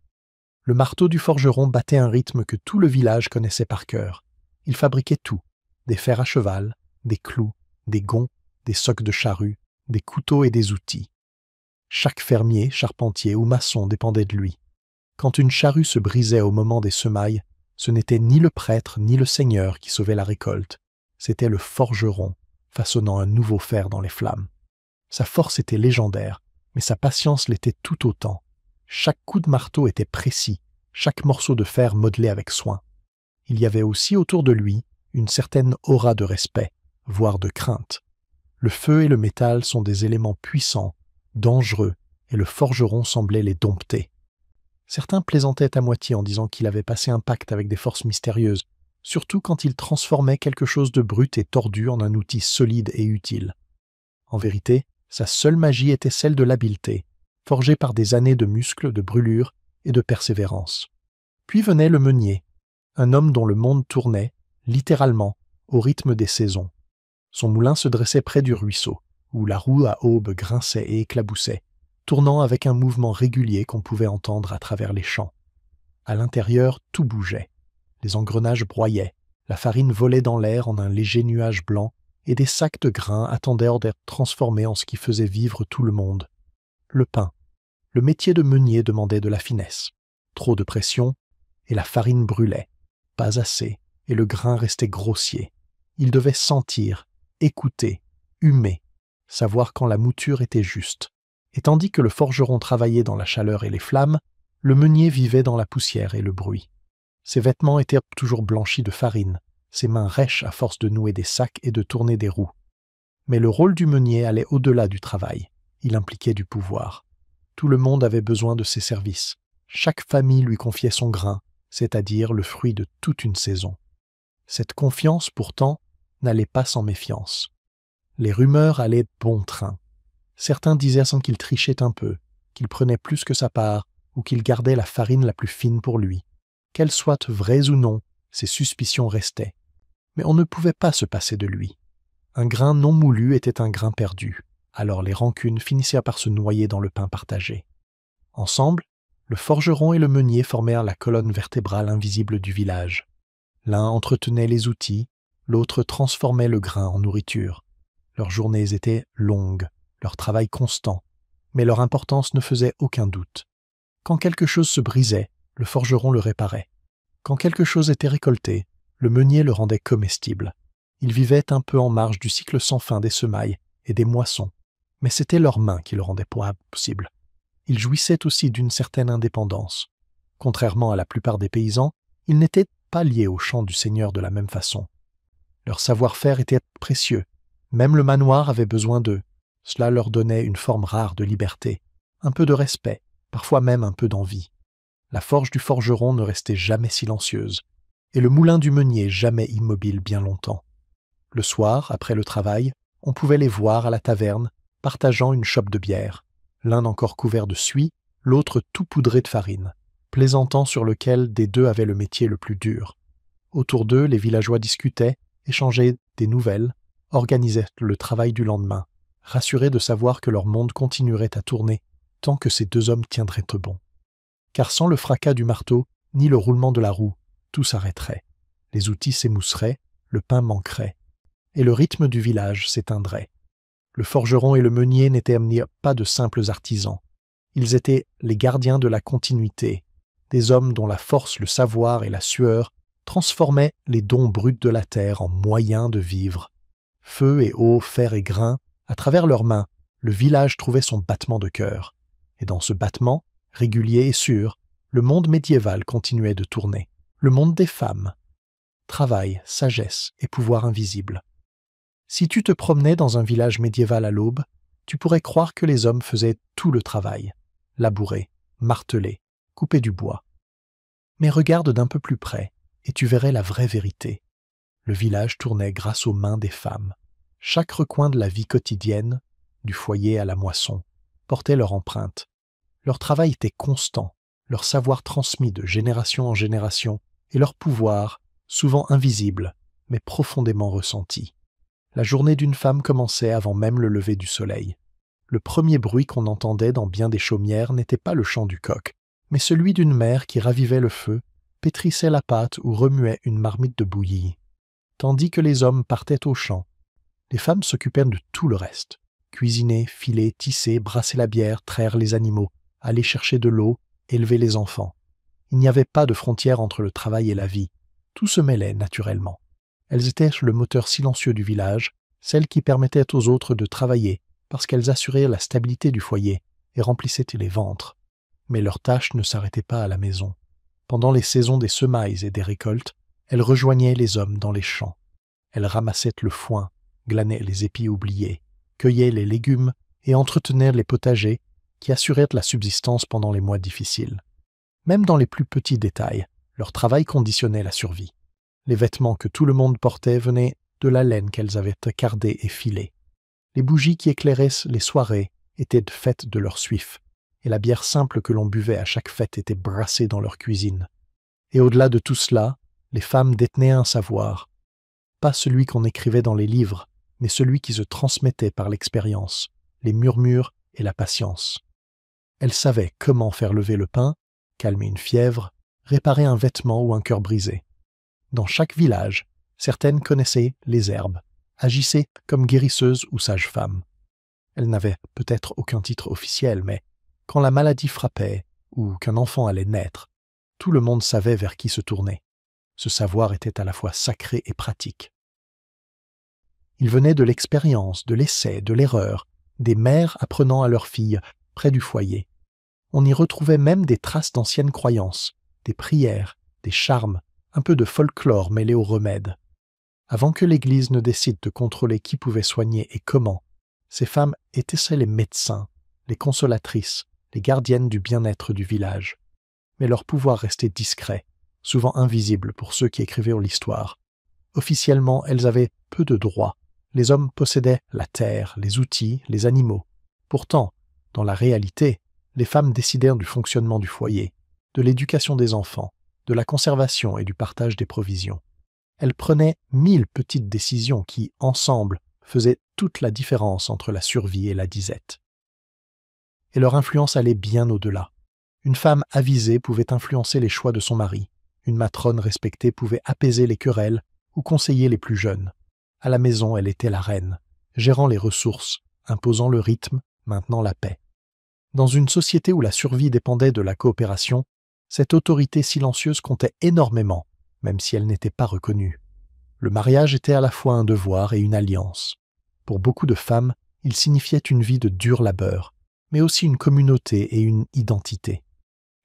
Le marteau du forgeron battait un rythme que tout le village connaissait par cœur. Il fabriquait tout, des fers à cheval, des clous, des gonds, des socs de charrue, des couteaux et des outils. Chaque fermier, charpentier ou maçon dépendait de lui. Quand une charrue se brisait au moment des semailles, ce n'était ni le prêtre ni le seigneur qui sauvait la récolte, c'était le forgeron, façonnant un nouveau fer dans les flammes. Sa force était légendaire, mais sa patience l'était tout autant. Chaque coup de marteau était précis, chaque morceau de fer modelé avec soin. Il y avait aussi autour de lui une certaine aura de respect, voire de crainte. Le feu et le métal sont des éléments puissants, dangereux, et le forgeron semblait les dompter. Certains plaisantaient à moitié en disant qu'il avait passé un pacte avec des forces mystérieuses, surtout quand il transformait quelque chose de brut et tordu en un outil solide et utile. En vérité, sa seule magie était celle de l'habileté, forgée par des années de muscles, de brûlures et de persévérance. Puis venait le meunier, un homme dont le monde tournait, littéralement, au rythme des saisons. Son moulin se dressait près du ruisseau, où la roue à aube grinçait et éclaboussait, tournant avec un mouvement régulier qu'on pouvait entendre à travers les champs. À l'intérieur, tout bougeait. Les engrenages broyaient, la farine volait dans l'air en un léger nuage blanc, et des sacs de grains attendaient d'être transformés en ce qui faisait vivre tout le monde. Le pain. Le métier de meunier demandait de la finesse. Trop de pression, et la farine brûlait. Pas assez, et le grain restait grossier. Il devait sentir, écouter, humer, savoir quand la mouture était juste. Et tandis que le forgeron travaillait dans la chaleur et les flammes, le meunier vivait dans la poussière et le bruit. Ses vêtements étaient toujours blanchis de farine, ses mains rêches à force de nouer des sacs et de tourner des roues. Mais le rôle du meunier allait au-delà du travail. Il impliquait du pouvoir. Tout le monde avait besoin de ses services. Chaque famille lui confiait son grain, c'est-à-dire le fruit de toute une saison. Cette confiance, pourtant, n'allait pas sans méfiance. Les rumeurs allaient bon train. Certains disaient sans qu'il trichait un peu, qu'il prenait plus que sa part, ou qu'il gardait la farine la plus fine pour lui. Qu'elles soient vraies ou non, ces suspicions restaient. Mais on ne pouvait pas se passer de lui. Un grain non moulu était un grain perdu, alors les rancunes finissaient par se noyer dans le pain partagé. Ensemble, le forgeron et le meunier formèrent la colonne vertébrale invisible du village. L'un entretenait les outils, l'autre transformait le grain en nourriture. Leurs journées étaient longues, leur travail constant, mais leur importance ne faisait aucun doute. Quand quelque chose se brisait, le forgeron le réparait. Quand quelque chose était récolté, le meunier le rendait comestible. Ils vivaient un peu en marge du cycle sans fin des semailles et des moissons, mais c'était leurs mains qui le rendaient possible. Ils jouissaient aussi d'une certaine indépendance. Contrairement à la plupart des paysans, ils n'étaient pas liés au champ du seigneur de la même façon. Leur savoir-faire était précieux. Même le manoir avait besoin d'eux. Cela leur donnait une forme rare de liberté, un peu de respect, parfois même un peu d'envie. La forge du forgeron ne restait jamais silencieuse, et le moulin du meunier jamais immobile bien longtemps. Le soir, après le travail, on pouvait les voir à la taverne, partageant une chope de bière, l'un encore couvert de suie, l'autre tout poudré de farine, plaisantant sur lequel des deux avait le métier le plus dur. Autour d'eux, les villageois discutaient, échangeaient des nouvelles, organisaient le travail du lendemain, rassurés de savoir que leur monde continuerait à tourner tant que ces deux hommes tiendraient bon. Car sans le fracas du marteau, ni le roulement de la roue, tout s'arrêterait. Les outils s'émousseraient, le pain manquerait, et le rythme du village s'éteindrait. Le forgeron et le meunier n'étaient pas de simples artisans. Ils étaient les gardiens de la continuité, des hommes dont la force, le savoir et la sueur transformaient les dons bruts de la terre en moyens de vivre. Feu et eau, fer et grain, à travers leurs mains, le village trouvait son battement de cœur. Et dans ce battement, régulier et sûr, le monde médiéval continuait de tourner. Le monde des femmes. Travail, sagesse et pouvoir invisible. Si tu te promenais dans un village médiéval à l'aube, tu pourrais croire que les hommes faisaient tout le travail. Labourer, marteler, couper du bois. Mais regarde d'un peu plus près, et tu verrais la vraie vérité. Le village tournait grâce aux mains des femmes. Chaque recoin de la vie quotidienne, du foyer à la moisson, portait leur empreinte. Leur travail était constant, leur savoir transmis de génération en génération, et leur pouvoir, souvent invisible, mais profondément ressenti. La journée d'une femme commençait avant même le lever du soleil. Le premier bruit qu'on entendait dans bien des chaumières n'était pas le chant du coq, mais celui d'une mère qui ravivait le feu, pétrissait la pâte ou remuait une marmite de bouillie. Tandis que les hommes partaient au champ, les femmes s'occupaient de tout le reste. Cuisiner, filer, tisser, brasser la bière, traire les animaux, aller chercher de l'eau, élever les enfants. Il n'y avait pas de frontière entre le travail et la vie. Tout se mêlait naturellement. Elles étaient le moteur silencieux du village, celles qui permettaient aux autres de travailler, parce qu'elles assuraient la stabilité du foyer et remplissaient les ventres. Mais leurs tâches ne s'arrêtaient pas à la maison. Pendant les saisons des semailles et des récoltes, elles rejoignaient les hommes dans les champs. Elles ramassaient le foin, glanaient les épis oubliés, cueillaient les légumes et entretenaient les potagers qui assuraient la subsistance pendant les mois difficiles. Même dans les plus petits détails, leur travail conditionnait la survie. Les vêtements que tout le monde portait venaient de la laine qu'elles avaient cardée et filée. Les bougies qui éclairaient les soirées étaient faites de leur suif, et la bière simple que l'on buvait à chaque fête était brassée dans leur cuisine. Et au-delà de tout cela, les femmes détenaient un savoir, pas celui qu'on écrivait dans les livres, mais celui qui se transmettait par l'expérience, les murmures et la patience. Elles savaient comment faire lever le pain, calmer une fièvre, réparer un vêtement ou un cœur brisé. Dans chaque village, certaines connaissaient les herbes, agissaient comme guérisseuses ou sages-femmes. Elles n'avaient peut-être aucun titre officiel, mais quand la maladie frappait ou qu'un enfant allait naître, tout le monde savait vers qui se tourner. Ce savoir était à la fois sacré et pratique. Il venait de l'expérience, de l'essai, de l'erreur, des mères apprenant à leurs filles près du foyer. On y retrouvait même des traces d'anciennes croyances, des prières, des charmes, un peu de folklore mêlé aux remèdes. Avant que l'Église ne décide de contrôler qui pouvait soigner et comment, ces femmes étaient les médecins, les consolatrices, les gardiennes du bien-être du village. Mais leur pouvoir restait discret, souvent invisible pour ceux qui écrivaient l'histoire. Officiellement, elles avaient peu de droits. Les hommes possédaient la terre, les outils, les animaux. Pourtant, dans la réalité, les femmes décidèrent du fonctionnement du foyer, de l'éducation des enfants, de la conservation et du partage des provisions. Elles prenaient 1000 petites décisions qui, ensemble, faisaient toute la différence entre la survie et la disette. Et leur influence allait bien au-delà. Une femme avisée pouvait influencer les choix de son mari. Une matrone respectée pouvait apaiser les querelles ou conseiller les plus jeunes. À la maison, elle était la reine, gérant les ressources, imposant le rythme, maintenant la paix. Dans une société où la survie dépendait de la coopération, Cette autorité silencieuse comptait énormément, même si elle n'était pas reconnue. Le mariage était à la fois un devoir et une alliance. Pour beaucoup de femmes, il signifiait une vie de dur labeur, mais aussi une communauté et une identité.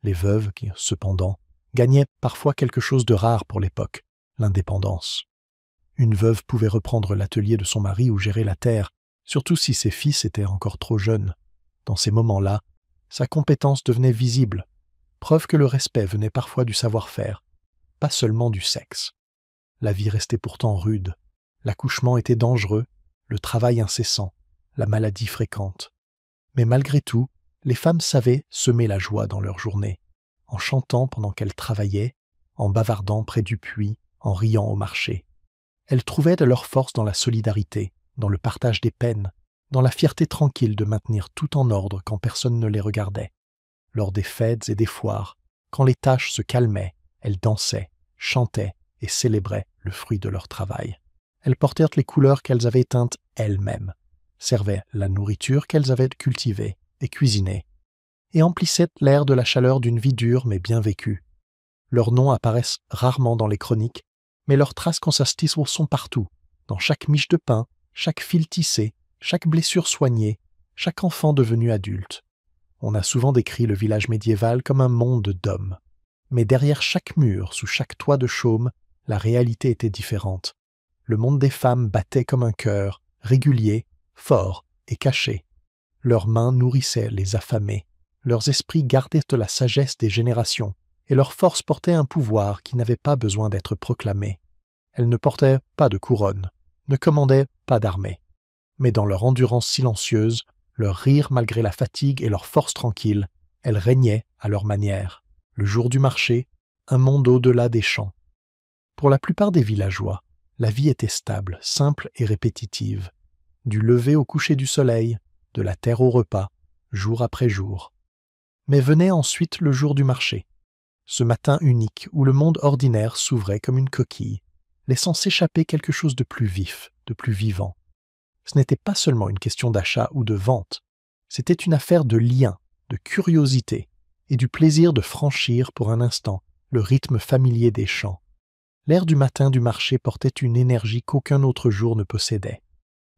Les veuves, qui, cependant, gagnaient parfois quelque chose de rare pour l'époque, l'indépendance. Une veuve pouvait reprendre l'atelier de son mari ou gérer la terre, surtout si ses fils étaient encore trop jeunes. Dans ces moments-là, sa compétence devenait visible, preuve que le respect venait parfois du savoir-faire, pas seulement du sexe. La vie restait pourtant rude, l'accouchement était dangereux, le travail incessant, la maladie fréquente. Mais malgré tout, les femmes savaient semer la joie dans leur journée, en chantant pendant qu'elles travaillaient, en bavardant près du puits, en riant au marché. Elles trouvaient de leur force dans la solidarité, dans le partage des peines, dans la fierté tranquille de maintenir tout en ordre quand personne ne les regardait. Lors des fêtes et des foires, quand les tâches se calmaient, elles dansaient, chantaient et célébraient le fruit de leur travail. Elles portèrent les couleurs qu'elles avaient teintes elles-mêmes, servaient la nourriture qu'elles avaient cultivée et cuisinée, et emplissaient l'air de la chaleur d'une vie dure mais bien vécue. Leurs noms apparaissent rarement dans les chroniques, mais leurs traces consistissent sont partout, dans chaque miche de pain, chaque fil tissé, chaque blessure soignée, chaque enfant devenu adulte. On a souvent décrit le village médiéval comme un monde d'hommes. Mais derrière chaque mur, sous chaque toit de chaume, la réalité était différente. Le monde des femmes battait comme un cœur, régulier, fort et caché. Leurs mains nourrissaient les affamés, leurs esprits gardaient la sagesse des générations, et leur force portait un pouvoir qui n'avait pas besoin d'être proclamé. Elles ne portaient pas de couronne, ne commandaient pas d'armée. Mais dans leur endurance silencieuse, leur rire malgré la fatigue et leur force tranquille, elles régnaient à leur manière. Le jour du marché, un monde au-delà des champs. Pour la plupart des villageois, la vie était stable, simple et répétitive. Du lever au coucher du soleil, de la terre au repas, jour après jour. Mais venait ensuite le jour du marché. Ce matin unique où le monde ordinaire s'ouvrait comme une coquille, laissant s'échapper quelque chose de plus vif, de plus vivant. Ce n'était pas seulement une question d'achat ou de vente, c'était une affaire de lien, de curiosité et du plaisir de franchir pour un instant le rythme familier des champs. L'air du matin du marché portait une énergie qu'aucun autre jour ne possédait.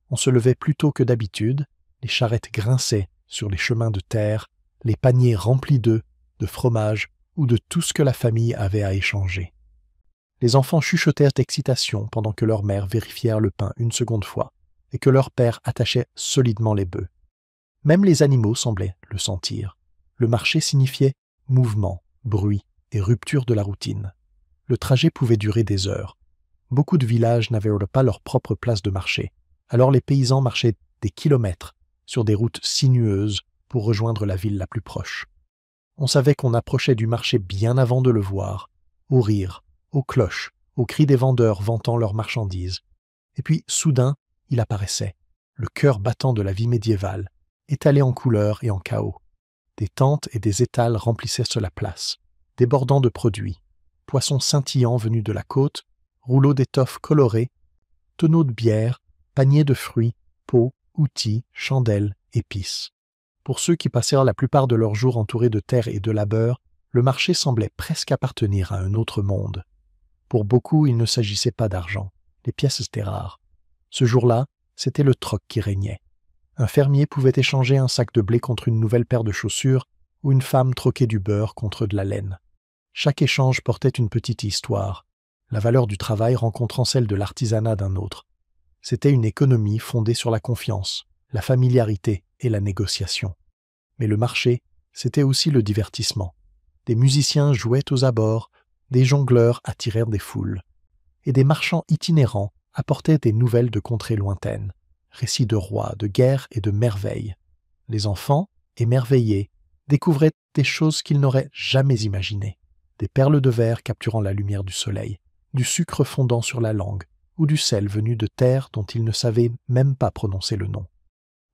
On se levait plus tôt que d'habitude, les charrettes grinçaient sur les chemins de terre, les paniers remplis d'œufs, de fromage ou de tout ce que la famille avait à échanger. Les enfants chuchotèrent d'excitation pendant que leurs mères vérifièrent le pain une seconde fois et que leur père attachait solidement les bœufs. Même les animaux semblaient le sentir. Le marché signifiait mouvement, bruit et rupture de la routine. Le trajet pouvait durer des heures. Beaucoup de villages n'avaient pas leur propre place de marché, alors les paysans marchaient des kilomètres sur des routes sinueuses pour rejoindre la ville la plus proche. On savait qu'on approchait du marché bien avant de le voir, aux rires, aux cloches, aux cris des vendeurs vantant leurs marchandises. Et puis, soudain, il apparaissait, le cœur battant de la vie médiévale, étalé en couleurs et en chaos. Des tentes et des étals remplissaient la place, débordant de produits, poissons scintillants venus de la côte, rouleaux d'étoffes colorées, tonneaux de bière, paniers de fruits, pots, outils, chandelles, épices. Pour ceux qui passèrent la plupart de leurs jours entourés de terre et de labeur, le marché semblait presque appartenir à un autre monde. Pour beaucoup, il ne s'agissait pas d'argent, les pièces étaient rares. Ce jour-là, c'était le troc qui régnait. Un fermier pouvait échanger un sac de blé contre une nouvelle paire de chaussures ou une femme troquait du beurre contre de la laine. Chaque échange portait une petite histoire, la valeur du travail rencontrant celle de l'artisanat d'un autre. C'était une économie fondée sur la confiance, la familiarité et la négociation. Mais le marché, c'était aussi le divertissement. Des musiciens jouaient aux abords, des jongleurs attirèrent des foules, et des marchands itinérants apportaient des nouvelles de contrées lointaines, récits de rois, de guerres et de merveilles. Les enfants, émerveillés, découvraient des choses qu'ils n'auraient jamais imaginées, des perles de verre capturant la lumière du soleil, du sucre fondant sur la langue, ou du sel venu de terres dont ils ne savaient même pas prononcer le nom.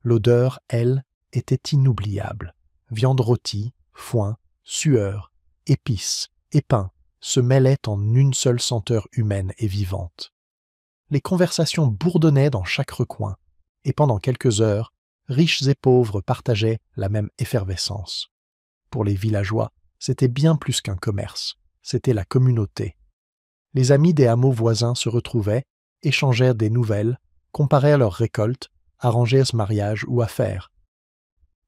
L'odeur, elle, était inoubliable. Viande rôtie, foin, sueur, épices et pain se mêlaient en une seule senteur humaine et vivante. Les conversations bourdonnaient dans chaque recoin, et pendant quelques heures, riches et pauvres partageaient la même effervescence. Pour les villageois, c'était bien plus qu'un commerce, c'était la communauté. Les amis des hameaux voisins se retrouvaient, échangèrent des nouvelles, comparèrent leurs récoltes, arrangèrent ce mariage ou affaires.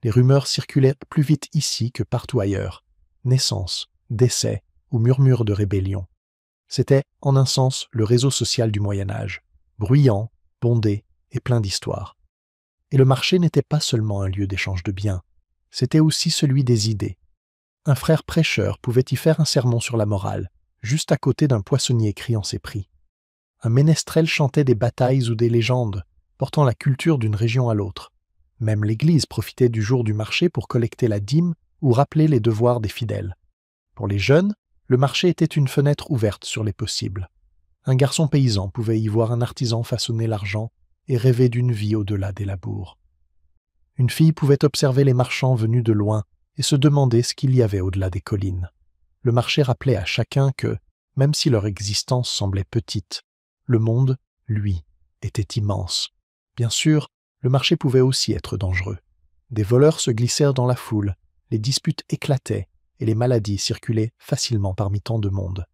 Les rumeurs circulaient plus vite ici que partout ailleurs. Naissances, décès ou murmures de rébellion. C'était, en un sens, le réseau social du Moyen-Âge, bruyant, bondé et plein d'histoires. Et le marché n'était pas seulement un lieu d'échange de biens, c'était aussi celui des idées. Un frère prêcheur pouvait y faire un sermon sur la morale, juste à côté d'un poissonnier criant ses prix. Un ménestrel chantait des batailles ou des légendes, portant la culture d'une région à l'autre. Même l'Église profitait du jour du marché pour collecter la dîme ou rappeler les devoirs des fidèles. Pour les jeunes, le marché était une fenêtre ouverte sur les possibles. Un garçon paysan pouvait y voir un artisan façonner l'argent et rêver d'une vie au-delà des labours. Une fille pouvait observer les marchands venus de loin et se demander ce qu'il y avait au-delà des collines. Le marché rappelait à chacun que, même si leur existence semblait petite, le monde, lui, était immense. Bien sûr, le marché pouvait aussi être dangereux. Des voleurs se glissèrent dans la foule, les disputes éclataient et les maladies circulaient facilement parmi tant de monde.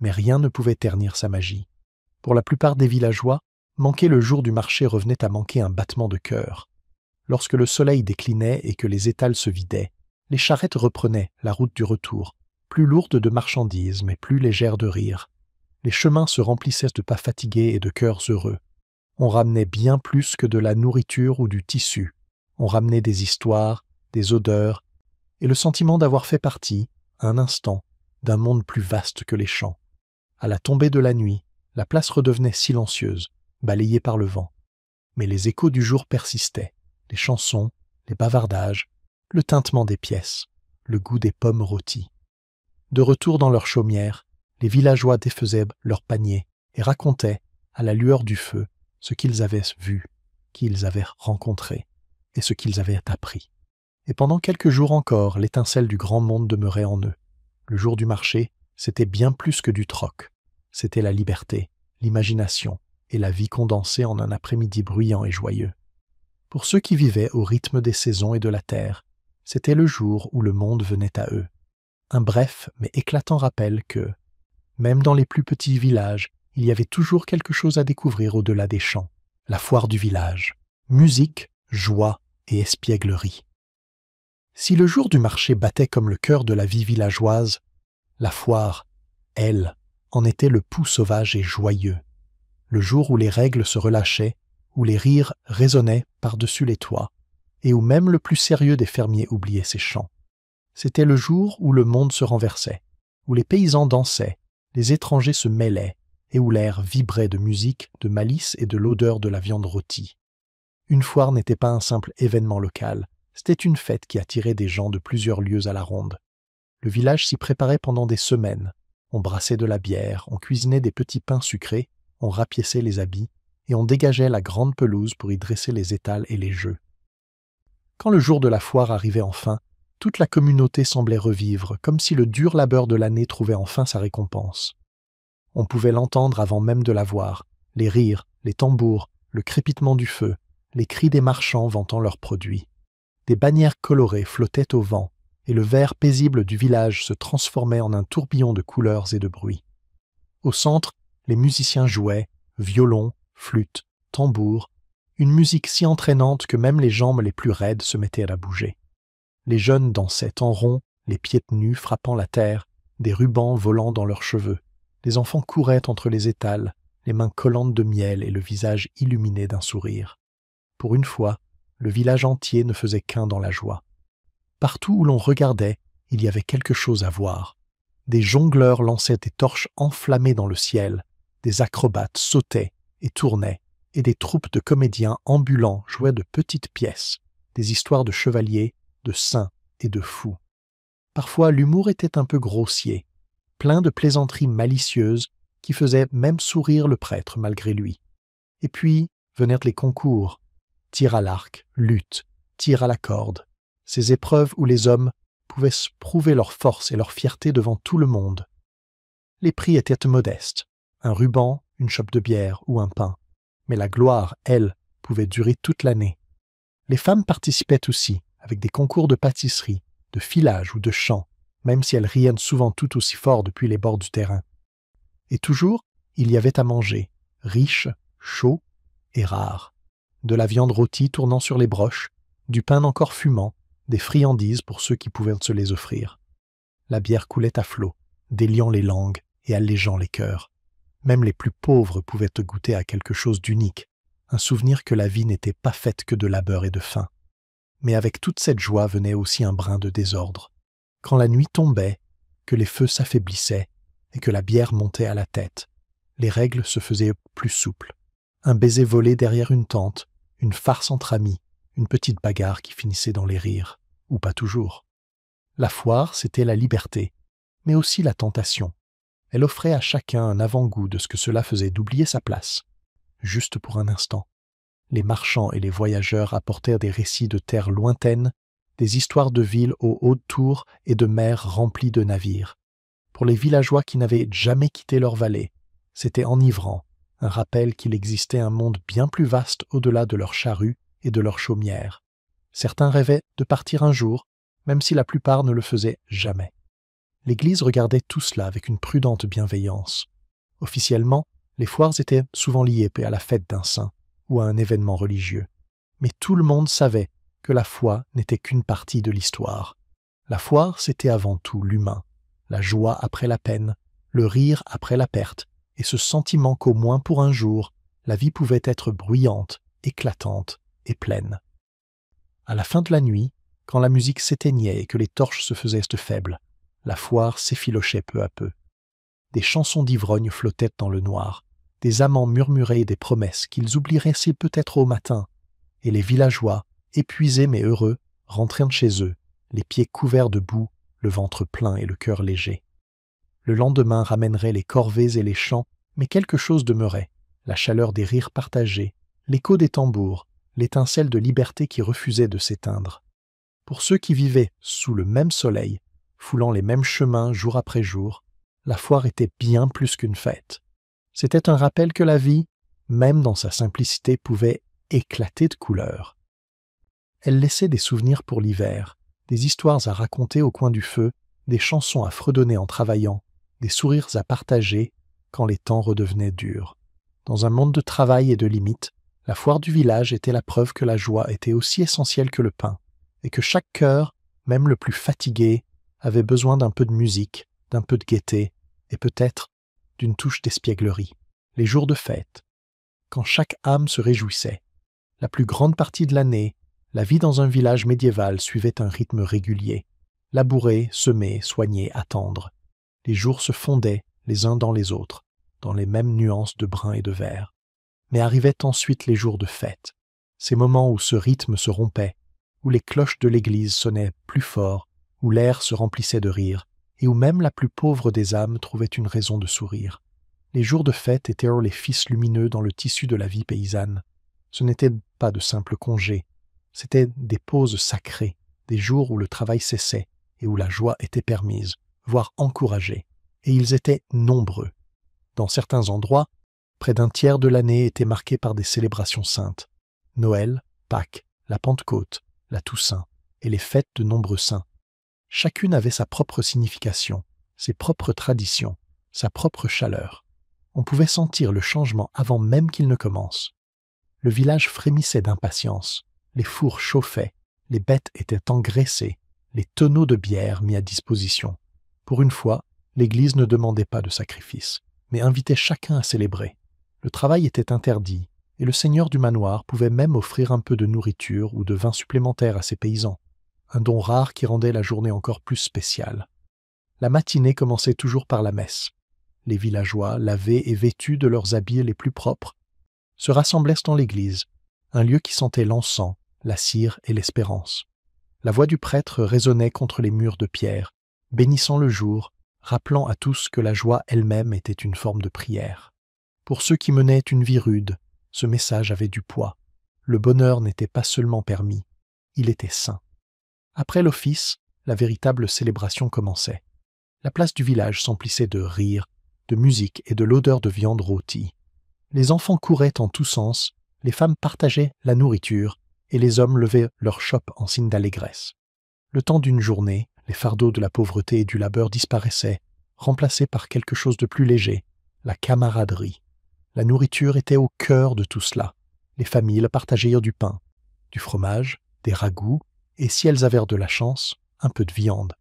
Mais rien ne pouvait ternir sa magie. Pour la plupart des villageois, manquer le jour du marché revenait à manquer un battement de cœur. Lorsque le soleil déclinait et que les étals se vidaient, les charrettes reprenaient la route du retour, plus lourdes de marchandises mais plus légères de rire. Les chemins se remplissaient de pas fatigués et de cœurs heureux. On ramenait bien plus que de la nourriture ou du tissu. On ramenait des histoires, des odeurs, et le sentiment d'avoir fait partie, un instant, d'un monde plus vaste que les champs. À la tombée de la nuit, la place redevenait silencieuse, balayée par le vent. Mais les échos du jour persistaient, les chansons, les bavardages, le tintement des pièces, le goût des pommes rôties. De retour dans leur chaumière, les villageois défaisaient leurs paniers et racontaient, à la lueur du feu, ce qu'ils avaient vu, qu'ils avaient rencontré et ce qu'ils avaient appris. Et pendant quelques jours encore, l'étincelle du grand monde demeurait en eux. Le jour du marché, c'était bien plus que du troc. C'était la liberté, l'imagination et la vie condensée en un après-midi bruyant et joyeux. Pour ceux qui vivaient au rythme des saisons et de la terre, c'était le jour où le monde venait à eux. Un bref mais éclatant rappel que, même dans les plus petits villages, il y avait toujours quelque chose à découvrir au-delà des champs. La foire du village. Musique, joie et espièglerie. Si le jour du marché battait comme le cœur de la vie villageoise, la foire, elle, en était le pouls sauvage et joyeux. Le jour où les règles se relâchaient, où les rires résonnaient par-dessus les toits, et où même le plus sérieux des fermiers oubliait ses champs. C'était le jour où le monde se renversait, où les paysans dansaient, les étrangers se mêlaient, et où l'air vibrait de musique, de malice et de l'odeur de la viande rôtie. Une foire n'était pas un simple événement local, c'était une fête qui attirait des gens de plusieurs lieues à la ronde. Le village s'y préparait pendant des semaines. On brassait de la bière, on cuisinait des petits pains sucrés, on rapiéçait les habits, et on dégageait la grande pelouse pour y dresser les étals et les jeux. Quand le jour de la foire arrivait enfin, toute la communauté semblait revivre, comme si le dur labeur de l'année trouvait enfin sa récompense. On pouvait l'entendre avant même de la voir, les rires, les tambours, le crépitement du feu, les cris des marchands vantant leurs produits. Des bannières colorées flottaient au vent, et le vert paisible du village se transformait en un tourbillon de couleurs et de bruits. Au centre, les musiciens jouaient, violons, flûtes, tambours, une musique si entraînante que même les jambes les plus raides se mettaient à la bouger. Les jeunes dansaient en rond, les pieds nus frappant la terre, des rubans volant dans leurs cheveux. Les enfants couraient entre les étals, les mains collantes de miel et le visage illuminé d'un sourire. Pour une fois, le village entier ne faisait qu'un dans la joie. Partout où l'on regardait, il y avait quelque chose à voir. Des jongleurs lançaient des torches enflammées dans le ciel, des acrobates sautaient et tournaient, et des troupes de comédiens ambulants jouaient de petites pièces, des histoires de chevaliers, de saints et de fous. Parfois, l'humour était un peu grossier, plein de plaisanteries malicieuses qui faisaient même sourire le prêtre malgré lui. Et puis vinrent les concours, tir à l'arc, lutte, tir à la corde, ces épreuves où les hommes pouvaient se prouver leur force et leur fierté devant tout le monde. Les prix étaient modestes, un ruban, une chope de bière ou un pain, mais la gloire, elle, pouvait durer toute l'année. Les femmes participaient aussi, avec des concours de pâtisserie, de filage ou de chant, même si elles riaient souvent tout aussi fort depuis les bords du terrain. Et toujours, il y avait à manger, riche, chaud et rare. De la viande rôtie tournant sur les broches, du pain encore fumant, des friandises pour ceux qui pouvaient se les offrir. La bière coulait à flots, déliant les langues et allégeant les cœurs. Même les plus pauvres pouvaient goûter à quelque chose d'unique, un souvenir que la vie n'était pas faite que de labeur et de faim. Mais avec toute cette joie venait aussi un brin de désordre. Quand la nuit tombait, que les feux s'affaiblissaient et que la bière montait à la tête, les règles se faisaient plus souples. Un baiser volé derrière une tente, une farce entre amis, une petite bagarre qui finissait dans les rires, ou pas toujours. La foire, c'était la liberté, mais aussi la tentation. Elle offrait à chacun un avant-goût de ce que cela faisait d'oublier sa place, juste pour un instant. Les marchands et les voyageurs apportèrent des récits de terres lointaines, des histoires de villes aux hautes tours et de mers remplies de navires. Pour les villageois qui n'avaient jamais quitté leur vallée, c'était enivrant, un rappel qu'il existait un monde bien plus vaste au-delà de leurs charrues et de leurs chaumières. Certains rêvaient de partir un jour, même si la plupart ne le faisaient jamais. L'Église regardait tout cela avec une prudente bienveillance. Officiellement, les foires étaient souvent liées à la fête d'un saint ou à un événement religieux. Mais tout le monde savait que la foi n'était qu'une partie de l'histoire. La foire, c'était avant tout l'humain, la joie après la peine, le rire après la perte, et ce sentiment qu'au moins pour un jour, la vie pouvait être bruyante, éclatante et pleine. À la fin de la nuit, quand la musique s'éteignait et que les torches se faisaient faibles, la foire s'effilochait peu à peu. Des chansons d'ivrogne flottaient dans le noir, des amants murmuraient des promesses qu'ils oublieraient si peut-être au matin, et les villageois, épuisés mais heureux, rentrèrent chez eux, les pieds couverts de boue, le ventre plein et le cœur léger. Le lendemain ramènerait les corvées et les chants, mais quelque chose demeurait, la chaleur des rires partagés, l'écho des tambours, l'étincelle de liberté qui refusait de s'éteindre. Pour ceux qui vivaient sous le même soleil, foulant les mêmes chemins jour après jour, la foire était bien plus qu'une fête. C'était un rappel que la vie, même dans sa simplicité, pouvait éclater de couleurs. Elle laissait des souvenirs pour l'hiver, des histoires à raconter au coin du feu, des chansons à fredonner en travaillant, des sourires à partager quand les temps redevenaient durs. Dans un monde de travail et de limites, la foire du village était la preuve que la joie était aussi essentielle que le pain, et que chaque cœur, même le plus fatigué, avait besoin d'un peu de musique, d'un peu de gaieté, et peut-être d'une touche d'espièglerie. Les jours de fête, quand chaque âme se réjouissait. La plus grande partie de l'année, la vie dans un village médiéval suivait un rythme régulier. Labourer, semer, soigner, attendre. Les jours se fondaient les uns dans les autres, dans les mêmes nuances de brun et de vert. Mais arrivaient ensuite les jours de fête, ces moments où ce rythme se rompait, où les cloches de l'église sonnaient plus fort, où l'air se remplissait de rire, et où même la plus pauvre des âmes trouvait une raison de sourire. Les jours de fête étaient les fils lumineux dans le tissu de la vie paysanne. Ce n'étaient pas de simples congés, c'étaient des pauses sacrées, des jours où le travail cessait et où la joie était permise, voire encouragée. Et ils étaient nombreux. Dans certains endroits, près d'un tiers de l'année était marqué par des célébrations saintes. Noël, Pâques, la Pentecôte, la Toussaint et les fêtes de nombreux saints. Chacune avait sa propre signification, ses propres traditions, sa propre chaleur. On pouvait sentir le changement avant même qu'il ne commence. Le village frémissait d'impatience, les fours chauffaient, les bêtes étaient engraissées, les tonneaux de bière mis à disposition. Pour une fois, l'Église ne demandait pas de sacrifice, mais invitait chacun à célébrer. Le travail était interdit, et le seigneur du manoir pouvait même offrir un peu de nourriture ou de vin supplémentaire à ses paysans, un don rare qui rendait la journée encore plus spéciale. La matinée commençait toujours par la messe. Les villageois, lavés et vêtus de leurs habits les plus propres, se rassemblaient dans l'église, un lieu qui sentait l'encens, la cire et l'espérance. La voix du prêtre résonnait contre les murs de pierre, bénissant le jour, rappelant à tous que la joie elle-même était une forme de prière. Pour ceux qui menaient une vie rude, ce message avait du poids. Le bonheur n'était pas seulement permis, il était saint. Après l'office, la véritable célébration commençait. La place du village s'emplissait de rires, de musique et de l'odeur de viande rôtie. Les enfants couraient en tous sens, les femmes partageaient la nourriture et les hommes levaient leurs chopes en signe d'allégresse. Le temps d'une journée, Les fardeaux de la pauvreté et du labeur disparaissaient, remplacés par quelque chose de plus léger, la camaraderie. La nourriture était au cœur de tout cela. Les familles partagèrent du pain, du fromage, des ragoûts, et si elles avaient de la chance, un peu de viande.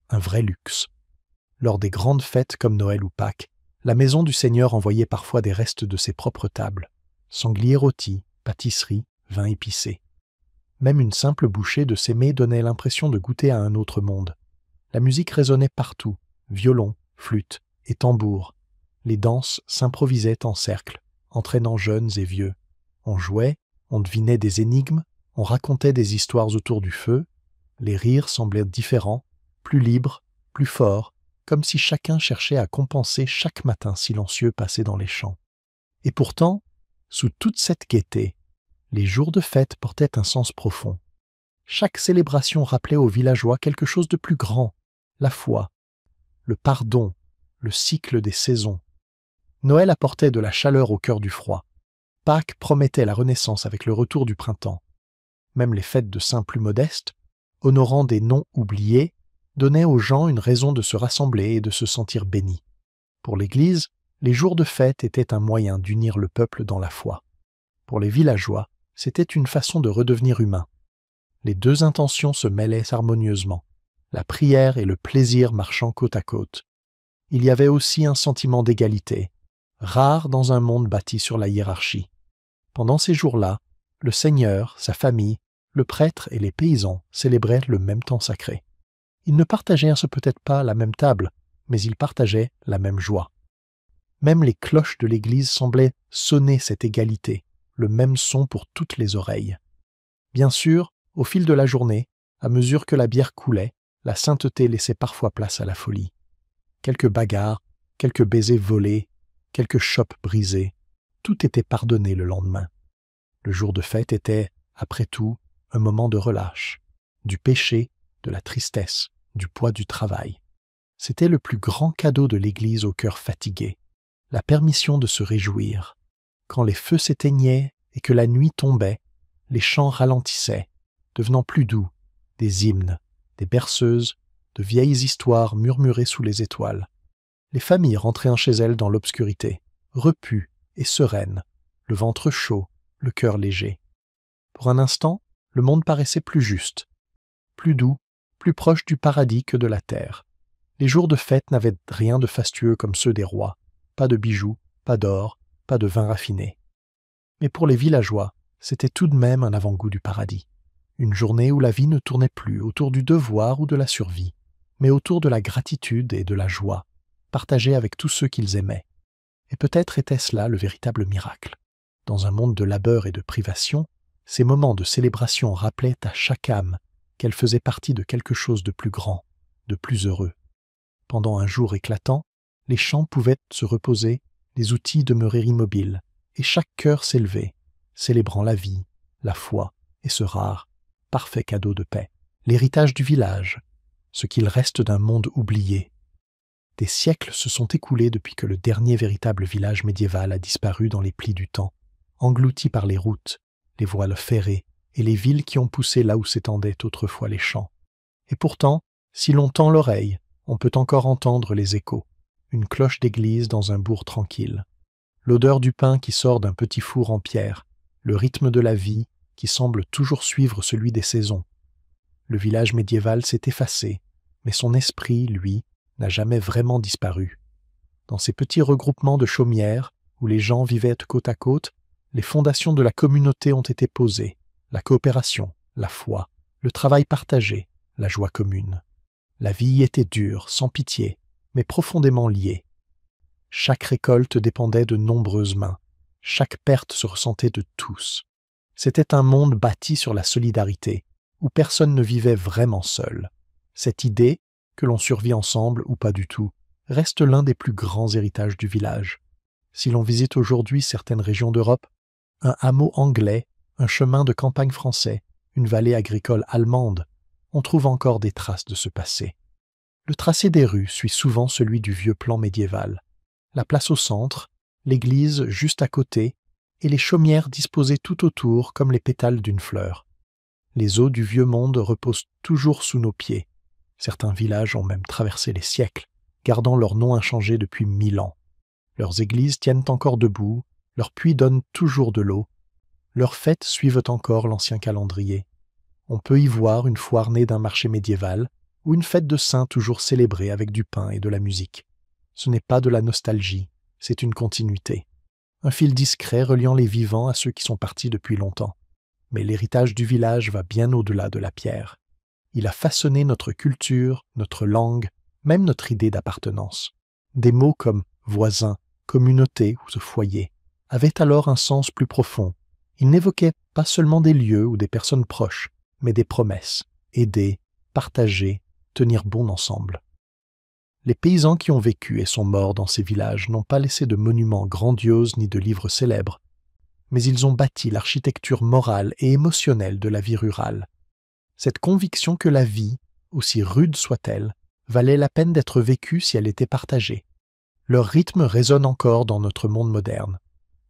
Un vrai luxe. Lors des grandes fêtes comme Noël ou Pâques, la maison du Seigneur envoyait parfois des restes de ses propres tables. Sanglier rôti, pâtisserie, vin épicé. Même une simple bouchée de ces mets donnait l'impression de goûter à un autre monde. La musique résonnait partout, violon, flûte et tambour. Les danses s'improvisaient en cercle, entraînant jeunes et vieux. On jouait, on devinait des énigmes, on racontait des histoires autour du feu. Les rires semblaient différents, plus libres, plus forts, comme si chacun cherchait à compenser chaque matin silencieux passé dans les champs. Et pourtant, sous toute cette gaieté, les jours de fête portaient un sens profond. Chaque célébration rappelait aux villageois quelque chose de plus grand, la foi, le pardon, le cycle des saisons. Noël apportait de la chaleur au cœur du froid. Pâques promettait la renaissance avec le retour du printemps. Même les fêtes de saints plus modestes, honorant des noms oubliés, donnaient aux gens une raison de se rassembler et de se sentir bénis. Pour l'Église, les jours de fête étaient un moyen d'unir le peuple dans la foi. Pour les villageois, c'était une façon de redevenir humain. Les deux intentions se mêlaient harmonieusement, la prière et le plaisir marchant côte à côte. Il y avait aussi un sentiment d'égalité, rare dans un monde bâti sur la hiérarchie. Pendant ces jours-là, le Seigneur, sa famille, le prêtre et les paysans célébraient le même temps sacré. Ils ne partageaient peut-être pas la même table, mais ils partageaient la même joie. Même les cloches de l'église semblaient sonner cette égalité, le même son pour toutes les oreilles. Bien sûr, au fil de la journée, à mesure que la bière coulait, la sainteté laissait parfois place à la folie. Quelques bagarres, quelques baisers volés, quelques chopes brisées, tout était pardonné le lendemain. Le jour de fête était, après tout, un moment de relâche, du péché, de la tristesse, du poids du travail. C'était le plus grand cadeau de l'Église au cœur fatigué, la permission de se réjouir. Quand les feux s'éteignaient et que la nuit tombait, les chants ralentissaient, devenant plus doux, des hymnes, des berceuses, de vieilles histoires murmurées sous les étoiles. Les familles rentraient chez elles dans l'obscurité, repues et sereines, le ventre chaud, le cœur léger. Pour un instant, le monde paraissait plus juste, plus doux, plus proche du paradis que de la terre. Les jours de fête n'avaient rien de fastueux comme ceux des rois, pas de bijoux, pas d'or, pas de vin raffiné. Mais pour les villageois, c'était tout de même un avant-goût du paradis. Une journée où la vie ne tournait plus autour du devoir ou de la survie, mais autour de la gratitude et de la joie, partagée avec tous ceux qu'ils aimaient. Et peut-être était-ce là le véritable miracle. Dans un monde de labeur et de privation, ces moments de célébration rappelaient à chaque âme qu'elle faisait partie de quelque chose de plus grand, de plus heureux. Pendant un jour éclatant, les champs pouvaient se reposer, les outils demeurer immobiles, et chaque cœur s'élevait, célébrant la vie, la foi et ce rare, parfait cadeau de paix, l'héritage du village, ce qu'il reste d'un monde oublié. Des siècles se sont écoulés depuis que le dernier véritable village médiéval a disparu dans les plis du temps, englouti par les routes, les voiles ferrées et les villes qui ont poussé là où s'étendaient autrefois les champs. Et pourtant, si l'on tend l'oreille, on peut encore entendre les échos, une cloche d'église dans un bourg tranquille, l'odeur du pain qui sort d'un petit four en pierre, le rythme de la vie qui semble toujours suivre celui des saisons. Le village médiéval s'est effacé, mais son esprit, lui, n'a jamais vraiment disparu. Dans ces petits regroupements de chaumières, où les gens vivaient côte à côte, les fondations de la communauté ont été posées, la coopération, la foi, le travail partagé, la joie commune. La vie y était dure, sans pitié, mais profondément liée. Chaque récolte dépendait de nombreuses mains, chaque perte se ressentait de tous. C'était un monde bâti sur la solidarité, où personne ne vivait vraiment seul. Cette idée, que l'on survit ensemble ou pas du tout, reste l'un des plus grands héritages du village. Si l'on visite aujourd'hui certaines régions d'Europe, un hameau anglais, un chemin de campagne français, une vallée agricole allemande, on trouve encore des traces de ce passé. Le tracé des rues suit souvent celui du vieux plan médiéval. La place au centre, l'église juste à côté, et les chaumières disposées tout autour comme les pétales d'une fleur. Les eaux du vieux monde reposent toujours sous nos pieds. Certains villages ont même traversé les siècles, gardant leur nom inchangé depuis 1000 ans. Leurs églises tiennent encore debout, leurs puits donnent toujours de l'eau, leurs fêtes suivent encore l'ancien calendrier. On peut y voir une foire née d'un marché médiéval ou une fête de saints toujours célébrée avec du pain et de la musique. Ce n'est pas de la nostalgie, c'est une continuité. Un fil discret reliant les vivants à ceux qui sont partis depuis longtemps. Mais l'héritage du village va bien au-delà de la pierre. Il a façonné notre culture, notre langue, même notre idée d'appartenance. Des mots comme voisin, communauté ou foyer avaient alors un sens plus profond. Ils n'évoquaient pas seulement des lieux ou des personnes proches, mais des promesses, aider, partager, tenir bon ensemble. Les paysans qui ont vécu et sont morts dans ces villages n'ont pas laissé de monuments grandioses ni de livres célèbres, mais ils ont bâti l'architecture morale et émotionnelle de la vie rurale. Cette conviction que la vie, aussi rude soit-elle, valait la peine d'être vécue si elle était partagée. Leur rythme résonne encore dans notre monde moderne.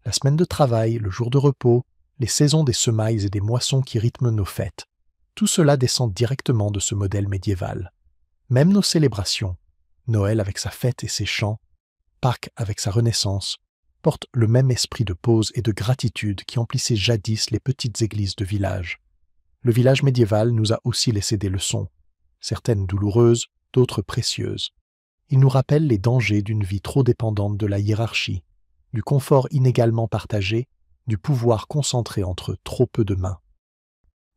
La semaine de travail, le jour de repos, les saisons des semailles et des moissons qui rythment nos fêtes, tout cela descend directement de ce modèle médiéval. Même nos célébrations, Noël avec sa fête et ses chants, Pâques avec sa renaissance, portent le même esprit de pause et de gratitude qui emplissait jadis les petites églises de village. Le village médiéval nous a aussi laissé des leçons, certaines douloureuses, d'autres précieuses. Il nous rappelle les dangers d'une vie trop dépendante de la hiérarchie, du confort inégalement partagé, du pouvoir concentré entre trop peu de mains.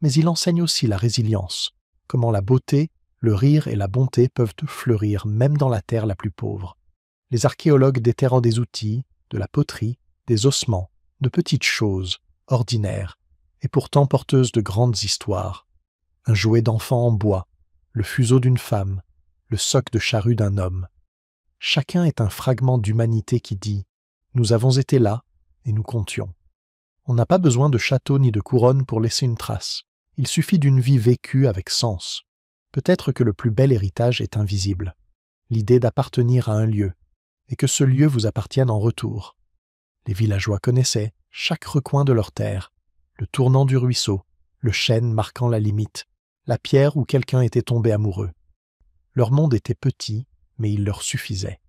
Mais il enseigne aussi la résilience, comment la beauté, le rire et la bonté peuvent fleurir même dans la terre la plus pauvre. Les archéologues déterrent des outils, de la poterie, des ossements, de petites choses, ordinaires, et pourtant porteuses de grandes histoires. Un jouet d'enfant en bois, le fuseau d'une femme, le soc de charrue d'un homme. Chacun est un fragment d'humanité qui dit « Nous avons été là et nous comptions ». On n'a pas besoin de château ni de couronne pour laisser une trace. Il suffit d'une vie vécue avec sens. Peut-être que le plus bel héritage est invisible. L'idée d'appartenir à un lieu, et que ce lieu vous appartienne en retour. Les villageois connaissaient chaque recoin de leur terre, le tournant du ruisseau, le chêne marquant la limite, la pierre où quelqu'un était tombé amoureux. Leur monde était petit, mais il leur suffisait.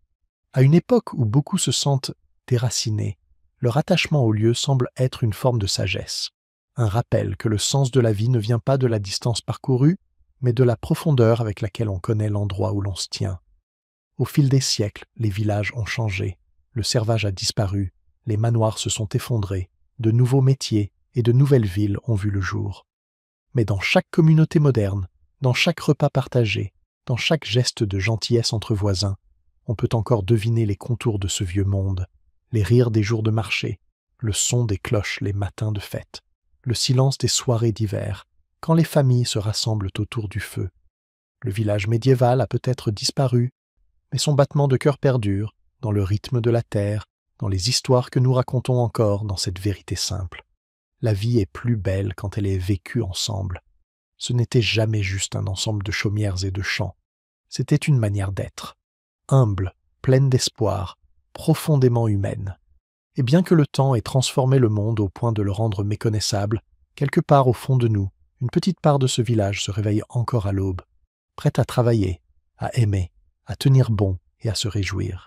À une époque où beaucoup se sentent déracinés, leur attachement au lieu semble être une forme de sagesse, un rappel que le sens de la vie ne vient pas de la distance parcourue, mais de la profondeur avec laquelle on connaît l'endroit où l'on se tient. Au fil des siècles, les villages ont changé, le servage a disparu, les manoirs se sont effondrés, de nouveaux métiers et de nouvelles villes ont vu le jour. Mais dans chaque communauté moderne, dans chaque repas partagé, dans chaque geste de gentillesse entre voisins, on peut encore deviner les contours de ce vieux monde, les rires des jours de marché, le son des cloches les matins de fête, le silence des soirées d'hiver, quand les familles se rassemblent autour du feu. Le village médiéval a peut-être disparu, mais son battement de cœur perdure dans le rythme de la terre, dans les histoires que nous racontons encore dans cette vérité simple. La vie est plus belle quand elle est vécue ensemble. Ce n'était jamais juste un ensemble de chaumières et de champs. C'était une manière d'être, humble, pleine d'espoir, profondément humaine. Et bien que le temps ait transformé le monde au point de le rendre méconnaissable, quelque part au fond de nous, une petite part de ce village se réveille encore à l'aube, prête à travailler, à aimer, à tenir bon et à se réjouir.